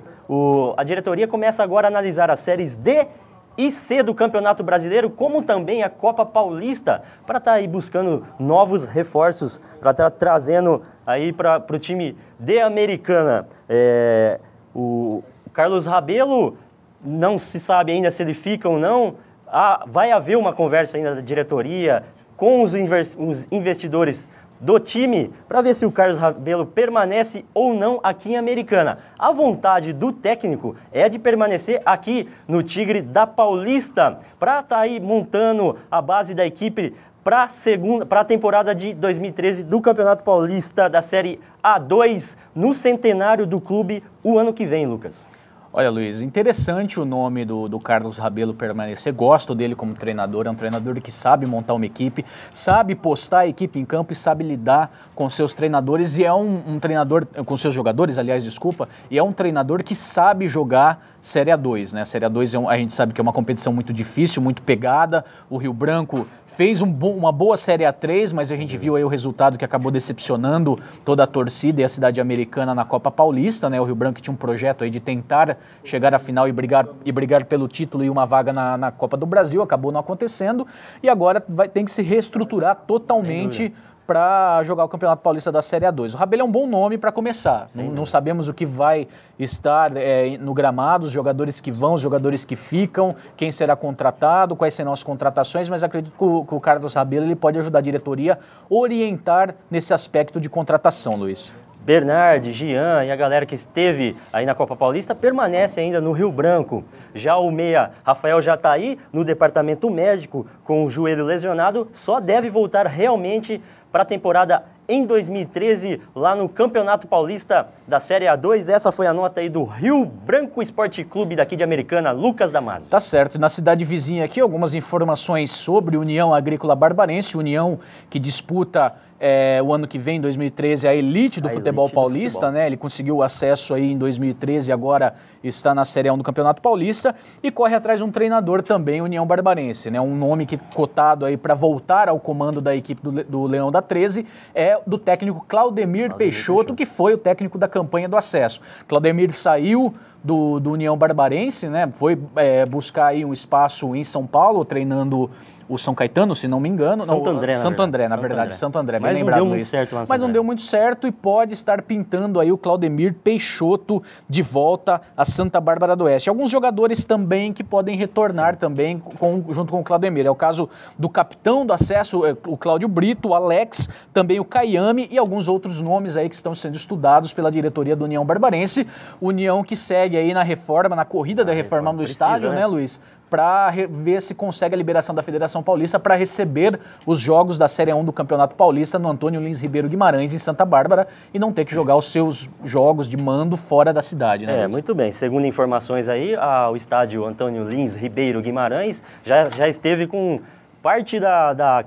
A diretoria começa agora a analisar as séries D e C do Campeonato Brasileiro, como também a Copa Paulista, para estar aí buscando novos reforços, para estar trazendo aí para o time de Americana. O Carlos Rabelo, não se sabe ainda se ele fica ou não. Vai haver uma conversa ainda da diretoria com os investidores do time para ver se o Carlos Rabelo permanece ou não aqui em Americana. A vontade do técnico é de permanecer aqui no Tigre da Paulista para estar aí montando a base da equipe para a temporada de 2013 do Campeonato Paulista da Série A2 no centenário do clube o ano que vem, Lucas. Olha, Luiz, interessante o nome do Carlos Rabelo permanecer. Gosto dele como treinador. É um treinador que sabe montar uma equipe, sabe postar a equipe em campo e sabe lidar com seus treinadores. E é um treinador, com seus jogadores, aliás, desculpa, e é um treinador que sabe jogar Série A2, né? Série A2 a gente sabe que é uma competição muito difícil, muito pegada. O Rio Branco fez uma boa Série A3, mas a gente viu aí o resultado que acabou decepcionando toda a torcida e a cidade americana na Copa Paulista, né? O Rio Branco tinha um projeto aí de tentar chegar à final e brigar pelo título e uma vaga na Copa do Brasil, acabou não acontecendo, e agora tem que se reestruturar totalmente para jogar o Campeonato Paulista da Série A2. O Rabelo é um bom nome para começar. Não sabemos o que vai estar no gramado, os jogadores que vão, os jogadores que ficam, quem será contratado, quais serão as contratações, mas acredito que o Carlos Rabelo ele pode ajudar a diretoria a orientar nesse aspecto de contratação, Luiz. Bernard, Jean e a galera que esteve aí na Copa Paulista permanece ainda no Rio Branco. Já o meia Rafael já está aí no departamento médico com o joelho lesionado, só deve voltar realmente para a temporada em 2013, lá no Campeonato Paulista da Série A2. Essa foi a nota aí do Rio Branco Esporte Clube daqui de Americana, Lucas D'Amato. Tá certo. Na cidade vizinha aqui, algumas informações sobre União Agrícola Barbarense, União que disputa o ano que vem, 2013, a elite do futebol paulista, né? Ele conseguiu o acesso aí em 2013 e agora está na Série A1 do Campeonato Paulista e corre atrás de um treinador também, União Barbarense, né? Um nome que cotado aí para voltar ao comando da equipe do Leão da 13 é do técnico Claudemir Peixoto, que foi o técnico da campanha do acesso. Claudemir saiu do União Barbarense, né? Foi buscar aí um espaço em São Paulo, treinando o São Caetano, se não me engano. Santo André, na verdade. Mas não deu muito certo lá. Mas não deu muito certo e pode estar pintando aí o Claudemir Peixoto de volta a Santa Bárbara do Oeste. Alguns jogadores também que podem retornar também junto com o Claudemir. É o caso do capitão do acesso, o Cláudio Brito, o Alex, também o Caiame e alguns outros nomes aí que estão sendo estudados pela diretoria do União Barbarense. União que segue aí na reforma, na corrida da reforma do estádio, né, Luiz? Para ver se consegue a liberação da Federação Paulista para receber os jogos da Série 1 do Campeonato Paulista no Antônio Lins Ribeiro Guimarães, em Santa Bárbara, e não ter que jogar os seus jogos de mando fora da cidade, né? Muito bem. Segundo informações aí, o estádio Antônio Lins Ribeiro Guimarães já esteve com parte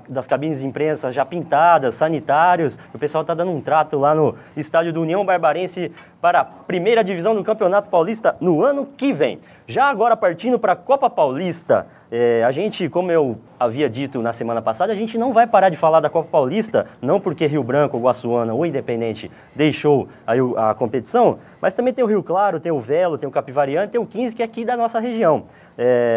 das cabines de imprensa já pintadas, sanitários. O pessoal está dando um trato lá no estádio do União Barbarense para a primeira divisão do Campeonato Paulista no ano que vem. Já agora partindo para a Copa Paulista, a gente, como eu havia dito na semana passada, a gente não vai parar de falar da Copa Paulista, não porque Rio Branco, Guaçuana ou Independente deixou aí a competição, mas também tem o Rio Claro, tem o Velo, tem o Capivariano, tem o 15, que é aqui da nossa região.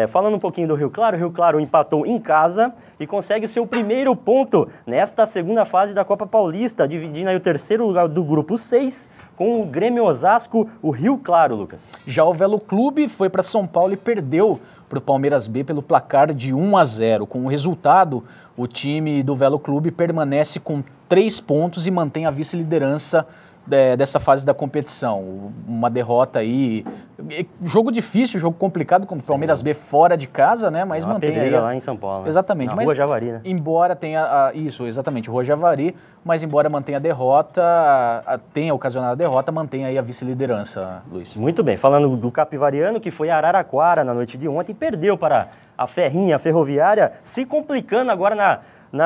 Falando um pouquinho do Rio Claro empatou em casa e consegue o seu primeiro ponto nesta segunda fase da Copa Paulista, dividindo aí o terceiro lugar do grupo 6, com o Grêmio Osasco, o Rio Claro, Lucas. Já o Velo Clube foi para São Paulo e perdeu para o Palmeiras B pelo placar de 1-0. Com o resultado, o time do Velo Clube permanece com 3 pontos e mantém a vice-liderança dessa fase da competição. Uma derrota aí, jogo difícil, jogo complicado contra o Palmeiras B fora de casa, né? Mas mantém aí lá em São Paulo, né? Exatamente. Na Rua Javari, né? Embora tenha isso, exatamente, Rua Javari, mas embora mantenha a derrota, tenha ocasionado a derrota, mantém aí a vice-liderança, Luiz. Muito bem, falando do Capivariano, que foi a Araraquara na noite de ontem, perdeu para a Ferrinha, a Ferroviária, se complicando agora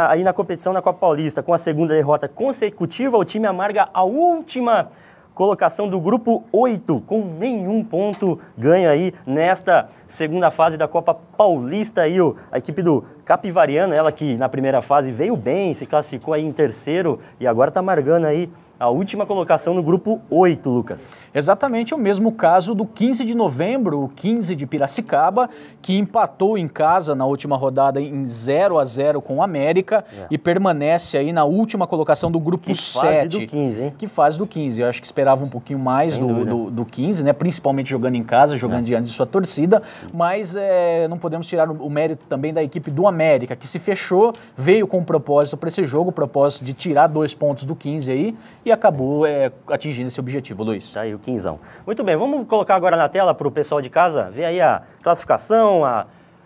aí na competição na Copa Paulista. Com a segunda derrota consecutiva, o time amarga a última colocação do grupo 8, com nenhum ponto ganho aí nesta segunda fase da Copa Paulista. Aí a equipe do Capivariano, ela que na primeira fase veio bem, se classificou aí em terceiro e agora está amargando aí a última colocação no grupo 8, Lucas. Exatamente o mesmo caso do 15 de novembro, o 15 de Piracicaba, que empatou em casa na última rodada em 0-0 com o América e permanece aí na última colocação do grupo 7. Que fase do 15, hein? Que fase do 15. Eu acho que esperava um pouquinho mais do 15, né? Principalmente jogando em casa, jogando diante de sua torcida, mas não podemos tirar o mérito também da equipe do América, que se fechou, veio com um propósito para esse jogo, o propósito de tirar 2 pontos do 15 aí, e acabou atingindo esse objetivo, Luiz. Tá aí o 15ão. Muito bem, vamos colocar agora na tela para o pessoal de casa ver aí a classificação,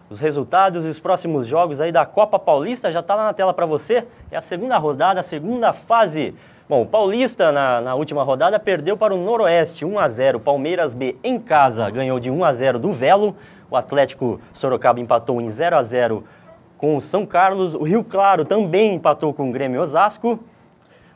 os resultados e os próximos jogos aí da Copa Paulista. Já está lá na tela para você. É a segunda rodada, a segunda fase. Bom, o Paulista na última rodada perdeu para o Noroeste 1-0. Palmeiras B em casa ganhou de 1-0 do Velo. O Atlético Sorocaba empatou em 0-0 com o São Carlos. O Rio Claro também empatou com o Grêmio Osasco.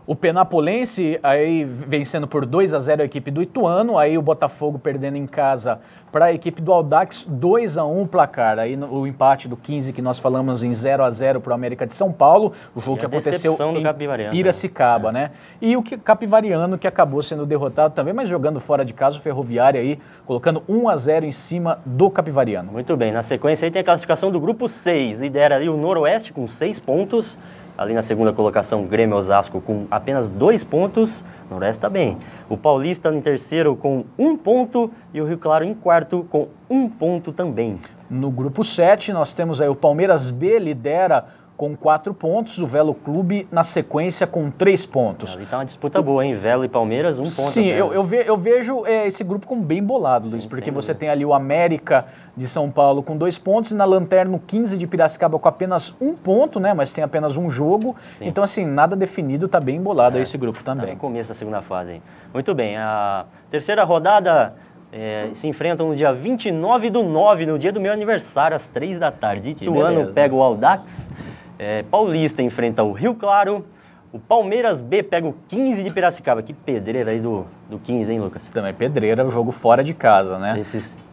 O Penapolense aí vencendo por 2-0 a equipe do Ituano, aí o Botafogo perdendo em casa para a equipe do Audax, 2-1 o placar. Aí o empate do 15 que nós falamos em 0-0 para o América de São Paulo, o jogo que aconteceu em Piracicaba, né? E o Capivariano que acabou sendo derrotado também, mas jogando fora de casa, o Ferroviária aí, colocando 1-0 em cima do Capivariano. Muito bem, na sequência aí tem a classificação do grupo 6, lidera ali o Noroeste com 6 pontos. Ali na segunda colocação, Grêmio Osasco com apenas 2 pontos. O Noroeste está bem. O Paulista em terceiro com 1 ponto e o Rio Claro em quarto com 1 ponto também. No grupo 7, nós temos aí o Palmeiras B, lidera com 4 pontos, o Velo Clube na sequência com 3 pontos. Ali está uma disputa boa, hein? Velo e Palmeiras, 1 ponto. Sim, eu vejo esse grupo como bem bolado, Luiz, porque você tem ali o América de São Paulo com 2 pontos e na lanterna o 15 de Piracicaba com apenas 1 ponto, né? Mas tem apenas um jogo. Sim. Então, assim, nada definido, tá bem bolado esse grupo também. Tá no começo da segunda fase, hein? Muito bem, a terceira rodada se enfrentam no dia 29/9, no dia do meu aniversário, às 3 da tarde. Ituano pega o Audax. Paulista enfrenta o Rio Claro, o Palmeiras B pega o 15 de Piracicaba. Que pedreira aí do 15, hein, Lucas? Também pedreira, o jogo fora de casa, né?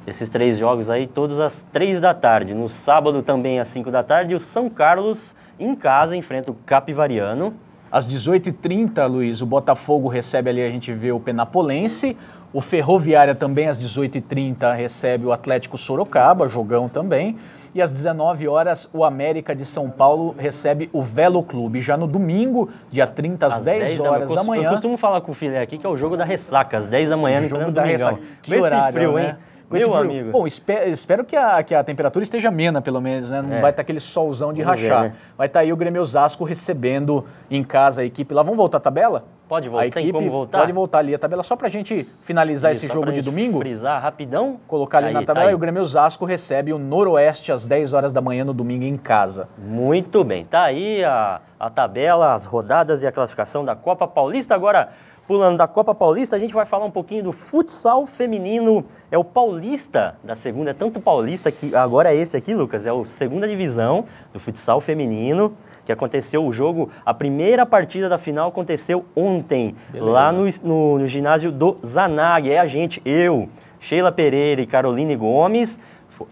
Esses 3 jogos aí, todos às 3 da tarde. No sábado também às 5 da tarde, o São Carlos em casa enfrenta o Capivariano. Às 18h30, Luiz, o Botafogo recebe ali, a gente vê o Penapolense. O Ferroviária também às 18h30 recebe o Atlético Sorocaba, jogão também. E às 19 horas, o América de São Paulo recebe o Velo Clube. Já no domingo, dia 30, às 10 horas da manhã. Eu costumo falar com o filho aqui que é o jogo da ressaca, às 10 da manhã, no jogo da ressaca. Que horário, frio, né? Hein? Meu amigo. Bom, espero que a temperatura esteja amena, pelo menos, né? Não vai estar aquele solzão de rachar. Ver, né? Vai estar aí o Grêmio Osasco recebendo em casa a equipe lá. Vamos voltar à tabela? Pode voltar, a equipe tem como voltar? Pode voltar ali a tabela, só pra gente finalizar esse jogo de domingo. Frisar rapidão. Colocar ali na tabela e o Grêmio Osasco recebe o Noroeste às 10 horas da manhã no domingo em casa. Muito bem, tá aí a tabela, as rodadas e a classificação da Copa Paulista. Agora, pulando da Copa Paulista, a gente vai falar um pouquinho do futsal feminino. É o Paulista da segunda, é tanto Paulista que agora é esse aqui, Lucas, é a segunda divisão do futsal feminino, que aconteceu o jogo, a primeira partida da final aconteceu ontem, beleza, lá no ginásio do Zanag. É a gente, eu, Sheila Pereira e Caroline Gomes,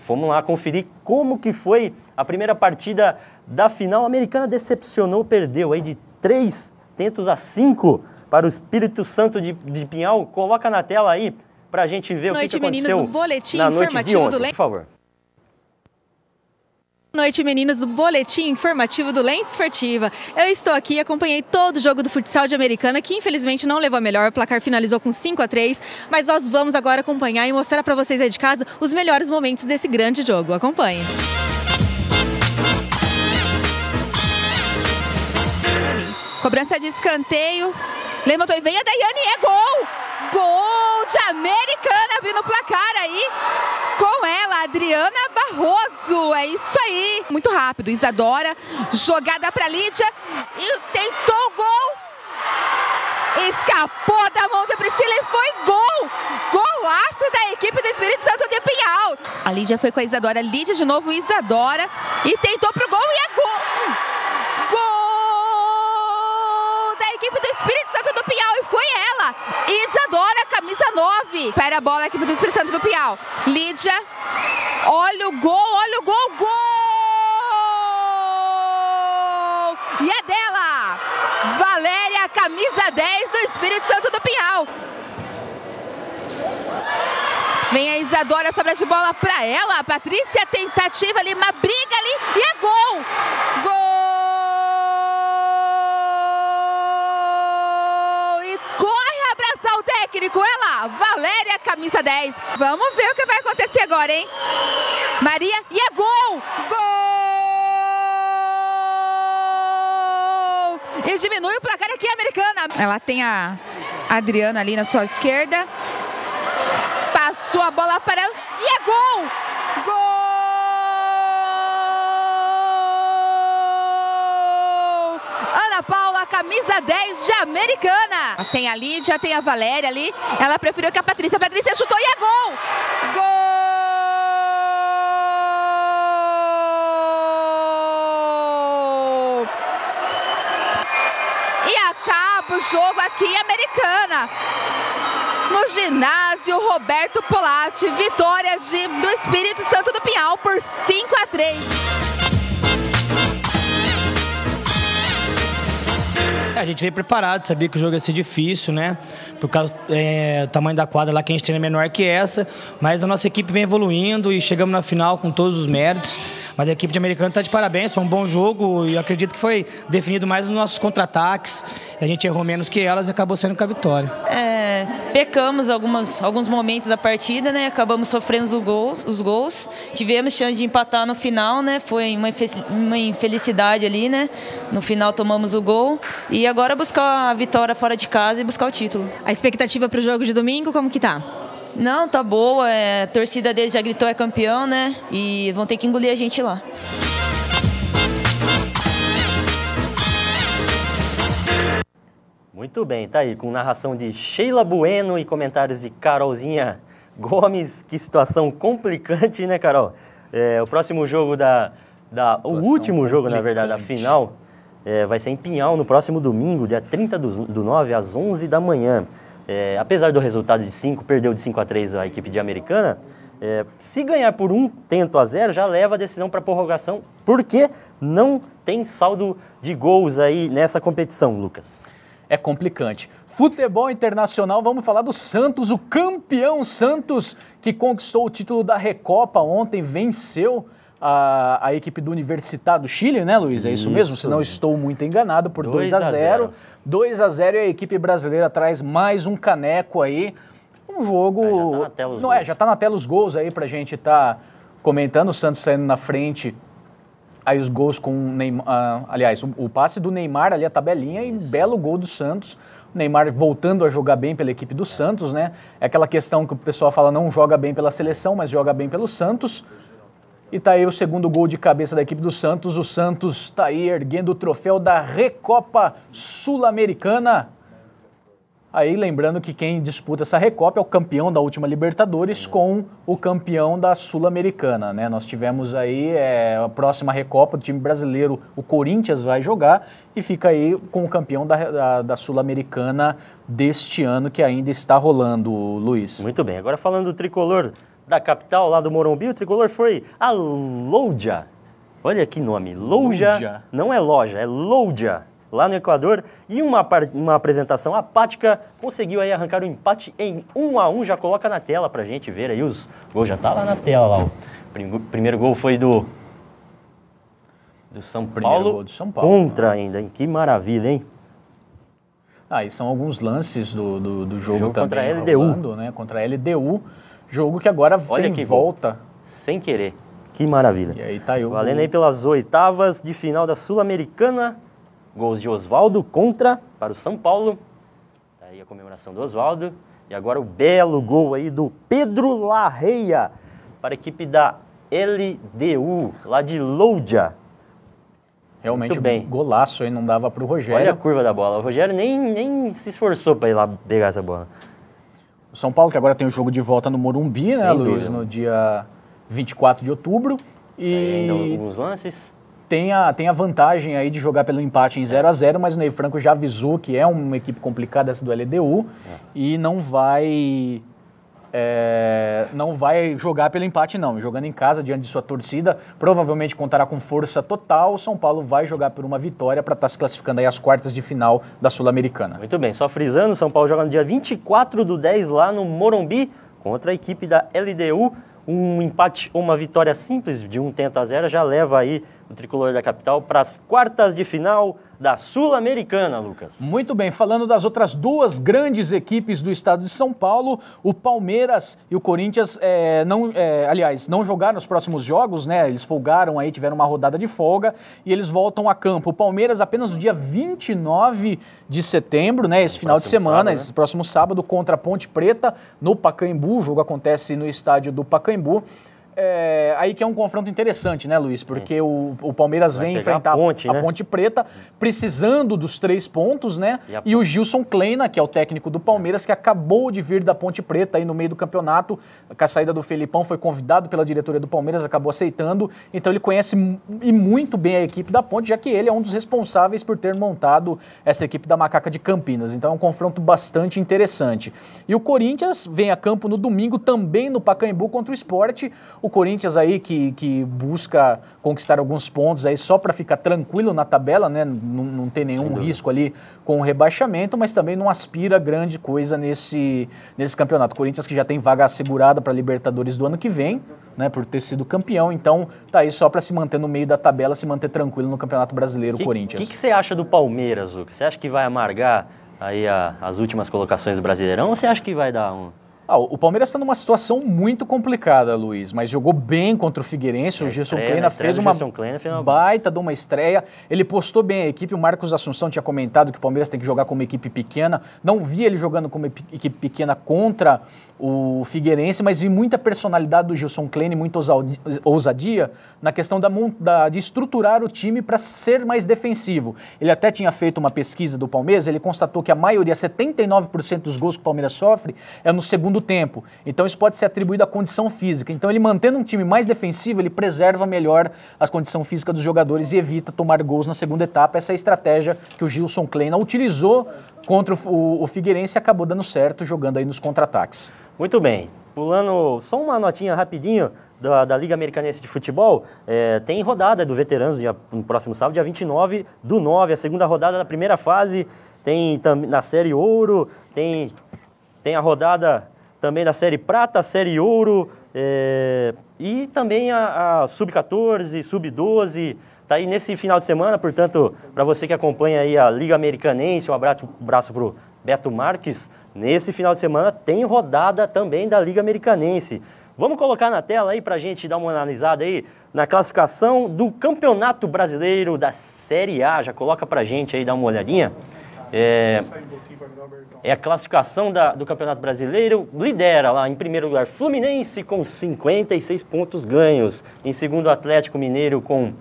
fomos lá conferir como que foi a primeira partida da final. A Americana decepcionou, perdeu aí de 3-5 para o Espírito Santo de Pinhal. Coloca na tela aí pra gente ver o que aconteceu meninos, boletim na noite de informativo ontem, por favor. Boa noite, meninos, o boletim informativo do Lente Esportiva. Eu estou aqui, acompanhei todo o jogo do futsal de Americana, que infelizmente não levou a melhor, o placar finalizou com 5-3, mas nós vamos agora acompanhar e mostrar para vocês aí de casa os melhores momentos desse grande jogo. Acompanhe. Cobrança de escanteio, levantou e veio a Daiane, é gol! Gol de Americana abrindo o placar aí, com ela, Adriana Barroso, é isso aí. Muito rápido, Isadora, jogada para Lídia e tentou o gol. Escapou da mão da Priscila e foi gol! Golaço da equipe do Espírito Santo de Pinhal. A Lídia foi com a Isadora, Lídia de novo, Isadora, e tentou pro gol e é gol! Equipe do Espírito Santo do Pinhal e foi ela, Isadora, camisa 9. Pera a bola, equipe do Espírito Santo do Pinhal. Lídia, olha o gol, gol! E é dela, Valéria, camisa 10 do Espírito Santo do Pinhal. Vem a Isadora, sobra de bola pra ela, a Patrícia, tentativa ali, uma briga ali e é gol! Gol! O técnico, ela, Valéria, camisa 10. Vamos ver o que vai acontecer agora, hein? Maria, e é gol! Gol! E diminui o placar aqui, Americana. Ela tem a Adriana ali na sua esquerda. Passou a bola para ela e é gol! Gol! Ana Paula, camisa 10 de Americana. Tem a Lídia, tem a Valéria ali. Ela preferiu que a Patrícia. A Patrícia chutou e é gol! Gol! E acaba o jogo aqui, Americana. No ginásio Roberto Polatti. Vitória do Espírito Santo do Pinhal por 5-3. A gente veio preparado, sabia que o jogo ia ser difícil, né? Por causa do tamanho da quadra lá, que a gente tem é menor que essa. Mas a nossa equipe vem evoluindo e chegamos na final com todos os méritos. Mas a equipe de Americana está de parabéns, foi um bom jogo e acredito que foi definido mais nos nossos contra-ataques. A gente errou menos que elas e acabou saindo com a vitória. Pecamos alguns momentos da partida, né? Acabamos sofrendo os gols. Tivemos chance de empatar no final, né? Foi uma infelicidade ali, né? No final tomamos o gol e agora buscar a vitória fora de casa e buscar o título. A expectativa para o jogo de domingo, como que tá? Não, tá boa. A torcida deles já gritou é campeão, né? E vão ter que engolir a gente lá. Muito bem, tá aí, com narração de Sheila Bueno e comentários de Carolzinha Gomes. Que situação complicante, né, Carol? O próximo jogo o último jogo, na verdade, da final, vai ser em Pinhal no próximo domingo, dia 30 do 9, às 11 da manhã. Apesar do resultado de 5, perdeu de 5-3 a equipe de Americana, se ganhar por 1-0, já leva a decisão para prorrogação, porque não tem saldo de gols aí nessa competição, Lucas. É complicante. Futebol internacional, vamos falar do Santos, o campeão Santos, que conquistou o título da Recopa ontem, venceu a equipe do Universidade do Chile, né, Luiz? É isso mesmo? Se não estou muito enganado, por 2-0. 2-0 e a equipe brasileira traz mais um caneco aí. Um jogo... Já tá na tela os gols aí pra gente estar comentando. O Santos saindo na frente. Aí os gols com o Neymar... aliás, o passe do Neymar ali, a tabelinha, e belo gol do Santos. O Neymar voltando a jogar bem pela equipe do Santos, né? É aquela questão que o pessoal fala, não joga bem pela seleção, mas joga bem pelo Santos. E tá aí o segundo gol de cabeça da equipe do Santos. O Santos tá aí erguendo o troféu da Recopa Sul-Americana. Aí lembrando que quem disputa essa Recopa é o campeão da última Libertadores com o campeão da Sul-Americana, né? Nós tivemos aí a próxima Recopa do time brasileiro, o Corinthians vai jogar e fica aí com o campeão da Sul-Americana deste ano que ainda está rolando, Luiz. Muito bem, agora falando do tricolor da capital, lá do Morumbi, o tricolor foi a Louja. Olha que nome, Louja, não é loja, é Louja. Lá no Equador, e uma apresentação apática, conseguiu aí arrancar o empate em 1-1, já coloca na tela pra gente ver aí os gols, já tá lá na tela lá, o primeiro gol foi do São Paulo, gol do São Paulo contra ainda, hein? Que maravilha, hein? E são alguns lances do jogo também contra a LDU. Rolando, né? Contra a LDU, jogo que agora Olha tem volta. Gol. Sem querer, que maravilha. E aí tá aí o valendo gol. Aí pelas oitavas de final da Sul-Americana. Gols de Osvaldo para o São Paulo. Tá aí a comemoração do Osvaldo. E agora o belo gol aí do Pedro Larreia para a equipe da LDU, lá de Louja. Realmente golaço aí, não dava para o Rogério. Olha a curva da bola. O Rogério nem se esforçou para ir lá pegar essa bola. O São Paulo, que agora tem o jogo de volta no Morumbi, né, Luiz? Dúvida. No dia 24 de outubro. E ainda alguns lances. Tem a vantagem aí de jogar pelo empate em 0-0, mas o Ney Franco já avisou que é uma equipe complicada essa do LDU e não vai jogar pelo empate não. Jogando em casa, diante de sua torcida, provavelmente contará com força total. O São Paulo vai jogar por uma vitória para estar se classificando aí às quartas de final da Sul-Americana. Muito bem, só frisando, o São Paulo joga no dia 24/10 lá no Morumbi contra a equipe da LDU. Um empate ou uma vitória simples de 1-0 já leva aí o tricolor da capital para as quartas de final da Sul-Americana, Lucas. Muito bem, falando das outras duas grandes equipes do estado de São Paulo, o Palmeiras e o Corinthians não jogaram os próximos jogos, né? Eles folgaram aí, tiveram uma rodada de folga e eles voltam a campo. O Palmeiras apenas no dia 29 de setembro, né? Esse final de semana, esse próximo sábado, contra a Ponte Preta, no Pacaembu. O jogo acontece no estádio do Pacaembu. Aí que é um confronto interessante, né, Luiz? Porque o Palmeiras vem enfrentar a Ponte Preta, precisando dos 3 pontos, né? E o Gilson Kleina, que é o técnico do Palmeiras, que acabou de vir da Ponte Preta aí no meio do campeonato, com a saída do Felipão, foi convidado pela diretoria do Palmeiras, acabou aceitando. Então ele conhece e muito bem a equipe da Ponte, já que ele é um dos responsáveis por ter montado essa equipe da Macaca de Campinas. Então é um confronto bastante interessante. E o Corinthians vem a campo no domingo, também no Pacaembu, contra o Sport. O Corinthians aí que busca conquistar alguns pontos aí só para ficar tranquilo na tabela, né? Não ter nenhum risco ali com o rebaixamento, mas também não aspira grande coisa nesse campeonato. O Corinthians que já tem vaga assegurada para a Libertadores do ano que vem, né? Por ter sido campeão, então tá aí só para se manter no meio da tabela, se manter tranquilo no Campeonato Brasileiro, o Corinthians. O que você acha do Palmeiras, Lucas? Você acha que vai amargar aí as últimas colocações do Brasileirão ou você acha que vai dar um... O Palmeiras está numa situação muito complicada, Luiz, mas jogou bem contra o Figueirense. O Gilson Kleina fez uma baita de uma estreia. Ele postou bem a equipe. O Marcos Assunção tinha comentado que o Palmeiras tem que jogar como equipe pequena. Não vi ele jogando como equipe pequena contra o Figueirense, mas vi muita personalidade do Gilson Kleina e muita ousadia na questão de estruturar o time para ser mais defensivo. Ele até tinha feito uma pesquisa do Palmeiras, ele constatou que a maioria, 79% dos gols que o Palmeiras sofre é no segundo tempo. Então isso pode ser atribuído à condição física. Então ele mantendo um time mais defensivo, ele preserva melhor a condição física dos jogadores e evita tomar gols na segunda etapa. Essa é a estratégia que o Gilson Kleina utilizou contra o Figueirense e acabou dando certo jogando aí nos contra-ataques. Muito bem. Pulando só uma notinha rapidinho da Liga Americanense de Futebol, tem rodada do Veteranos no próximo sábado, dia 29/9, a segunda rodada da primeira fase, tem na Série Ouro, tem a rodada também da Série Prata, Série Ouro, e também a Sub-14, Sub-12, tá aí nesse final de semana, portanto, para você que acompanha aí a Liga Americanense, um abraço pro Beto Marques, nesse final de semana tem rodada também da Liga Americanense. Vamos colocar na tela aí pra gente dar uma analisada aí na classificação do Campeonato Brasileiro da Série A. Já coloca pra gente aí, dá uma olhadinha. É a classificação do Campeonato Brasileiro. Lidera lá em primeiro lugar Fluminense com 56 pontos ganhos. Em segundo, Atlético Mineiro com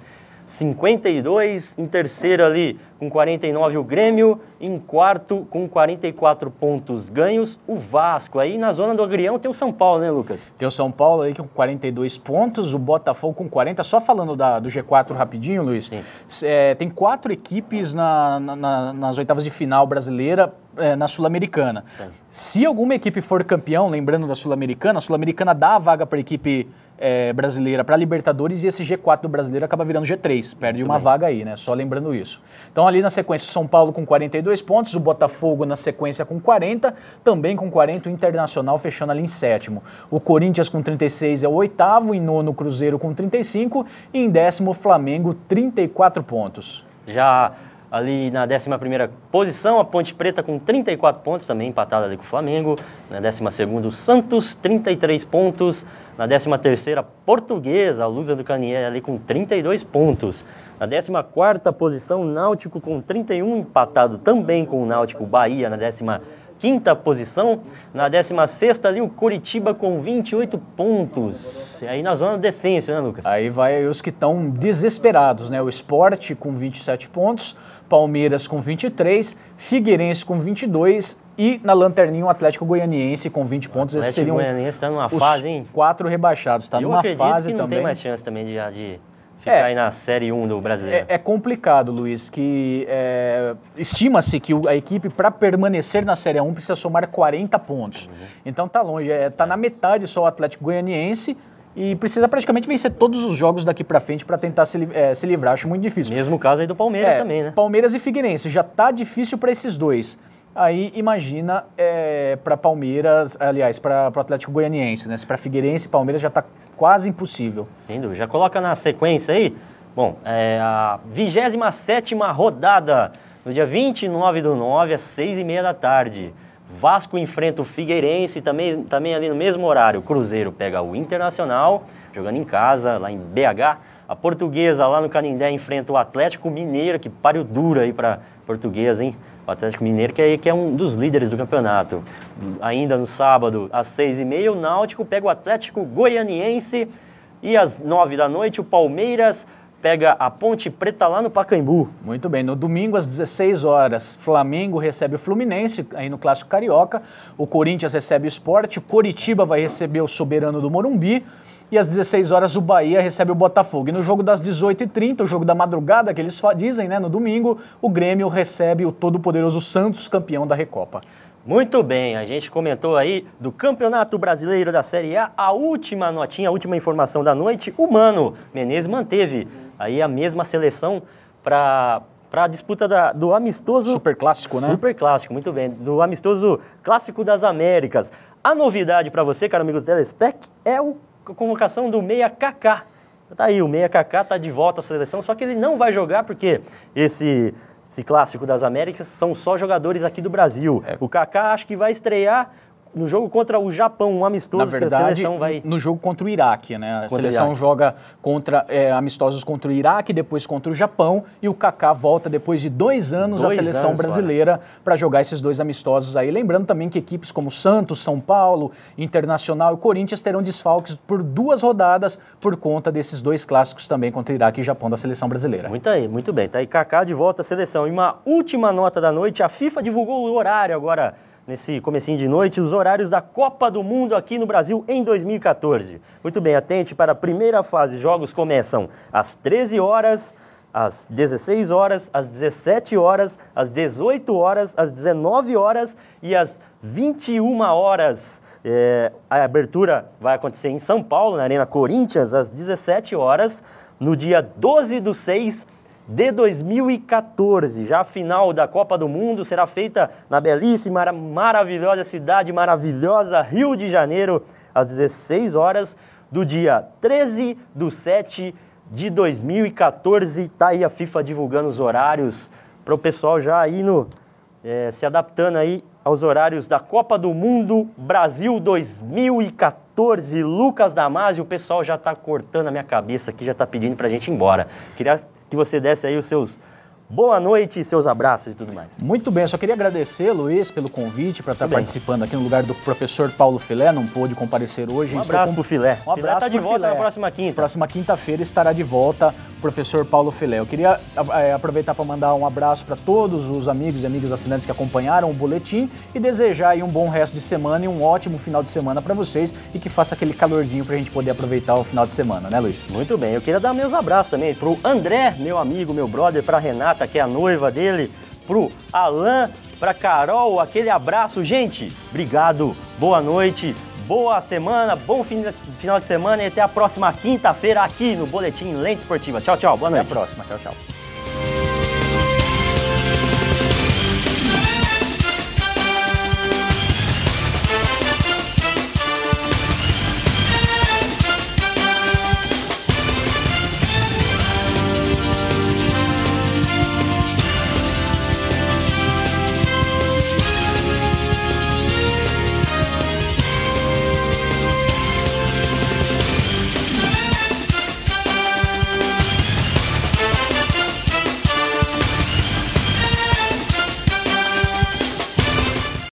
52, em terceiro ali com 49 o Grêmio, em quarto com 44 pontos ganhos o Vasco. Aí na zona do Agrião tem o São Paulo, né, Lucas? Tem o São Paulo aí com 42 pontos, o Botafogo com 40. Só falando do G4 rapidinho, Luiz, tem 4 equipes nas oitavas de final brasileira na Sul-Americana. Se alguma equipe for campeão, lembrando da Sul-Americana, a Sul-Americana dá a vaga para a equipe brasileira para Libertadores e esse G4 do brasileiro acaba virando G3, perde uma vaga aí, né? Só lembrando isso. Então ali na sequência o São Paulo com 42 pontos, o Botafogo na sequência com 40, também com 40 o Internacional fechando ali em sétimo. O Corinthians com 36 é o oitavo, em nono o Cruzeiro com 35 e em décimo o Flamengo 34 pontos. Já ali na 11ª posição, a Ponte Preta com 34 pontos, também empatada ali com o Flamengo. Na 12ª o Santos, 33 pontos. Na 13ª, Portuguesa, a Lusa do Caninieri ali com 32 pontos. Na 14ª posição, Náutico com 31, empatado também com o Náutico. Bahia na 15ª posição. Na 16ª ali, o Coritiba com 28 pontos. E aí na zona do descenso, né, Lucas? Aí vai os que estão desesperados, né? O Sport com 27 pontos, Palmeiras com 23, Figueirense com 22 e na lanterninha o Atlético Goianiense com 20 pontos. Esses seriam o Goianiense está numa fase, hein? 4 rebaixados, está numa fase também. Eu acredito que não tem mais chance também de ficar aí na Série 1 do Brasileiro. É complicado, Luiz, que estima-se que a equipe, para permanecer na Série 1, precisa somar 40 pontos. Então tá longe, tá na metade só o Atlético Goianiense e precisa praticamente vencer todos os jogos daqui para frente para tentar se livrar. Acho muito difícil. Mesmo caso aí do Palmeiras também, né? Palmeiras e Figueirense, já tá difícil para esses dois. Aí imagina para Palmeiras, aliás, para o Atlético Goianiense, né? Se para Figueirense e Palmeiras já está quase impossível. Sem dúvida. Já coloca na sequência aí. Bom, a 27ª rodada, no dia 29/9, às 6h30 da tarde. Vasco enfrenta o Figueirense, também ali no mesmo horário. O Cruzeiro pega o Internacional, jogando em casa, lá em BH. A Portuguesa, lá no Canindé, enfrenta o Atlético Mineiro, que pariu duro aí para Portuguesa, hein? O Atlético Mineiro, que é um dos líderes do campeonato. Ainda no sábado, às 6h30, o Náutico pega o Atlético Goianiense. E às 9 da noite, o Palmeiras pega a Ponte Preta lá no Pacaembu. Muito bem. No domingo, às 16 horas, Flamengo recebe o Fluminense, aí no Clássico Carioca. O Corinthians recebe o Sport. O Coritiba vai receber o Soberano do Morumbi. E às 16 horas o Bahia recebe o Botafogo. E no jogo das 18h30, o jogo da madrugada, que eles dizem, né, no domingo, o Grêmio recebe o todo-poderoso Santos, campeão da Recopa. Muito bem, a gente comentou aí do Campeonato Brasileiro da Série A, a última notinha, a última informação da noite, o Mano Menezes manteve aí a mesma seleção para a disputa do amistoso... Superclássico, né? Superclássico, muito bem, do amistoso Clássico das Américas. A novidade para você, caro amigo do Telespec, é a convocação do Meia Kaká. Tá aí, o Meia Kaká tá de volta à seleção, só que ele não vai jogar porque esse Clássico das Américas são só jogadores aqui do Brasil. O Kaká acho que vai estrear no jogo contra o Japão, um amistoso. Na verdade, que a seleção vai... no jogo contra o Iraque, né? A seleção joga amistosos contra o Iraque, depois contra o Japão, e o Kaká volta depois de 2 anos à seleção brasileira para jogar esses 2 amistosos aí. Lembrando também que equipes como Santos, São Paulo, Internacional e Corinthians terão desfalques por 2 rodadas por conta desses 2 clássicos também contra o Iraque e Japão da seleção brasileira. Muito bem. Tá aí Kaká de volta à seleção. E uma última nota da noite, a FIFA divulgou o horário agora, nesse comecinho de noite, os horários da Copa do Mundo aqui no Brasil em 2014. Muito bem, atente para a primeira fase. Jogos começam às 13 horas, às 16 horas, às 17 horas, às 18 horas, às 19 horas e às 21 horas. A abertura vai acontecer em São Paulo, na Arena Corinthians, às 17 horas, no dia 12/6 de 2014. Já a final da Copa do Mundo será feita na belíssima, maravilhosa cidade, maravilhosa Rio de Janeiro, às 16 horas do dia 13/7 de 2014. Tá aí a FIFA divulgando os horários para o pessoal já indo se adaptando aí aos horários da Copa do Mundo Brasil 2014. Lucas Damasio, o pessoal já está cortando a minha cabeça aqui, já está pedindo para a gente ir embora. Queria que você desse aí os seus boa noite e seus abraços e tudo mais. Muito bem, eu só queria agradecer, Luiz, pelo convite para estar participando aqui no lugar do professor Paulo Filé, não pôde comparecer hoje. Um abraço pro Filé. Um abraço Filé tá de volta na próxima quinta. Próxima quinta-feira estará de volta professor Paulo Filé. Eu queria aproveitar para mandar um abraço para todos os amigos e amigas assinantes que acompanharam o boletim e desejar aí um bom resto de semana e um ótimo final de semana para vocês e que faça aquele calorzinho para a gente poder aproveitar o final de semana, né, Luiz? Muito bem, eu queria dar meus abraços também pro André, meu amigo, meu brother, pra Renata, que é a noiva dele, pro Alan, pra Carol, aquele abraço. Gente, obrigado, boa noite, boa semana, bom final de semana e até a próxima quinta-feira aqui no Boletim Lente Esportiva. Tchau, tchau, boa noite. Até a próxima, tchau, tchau.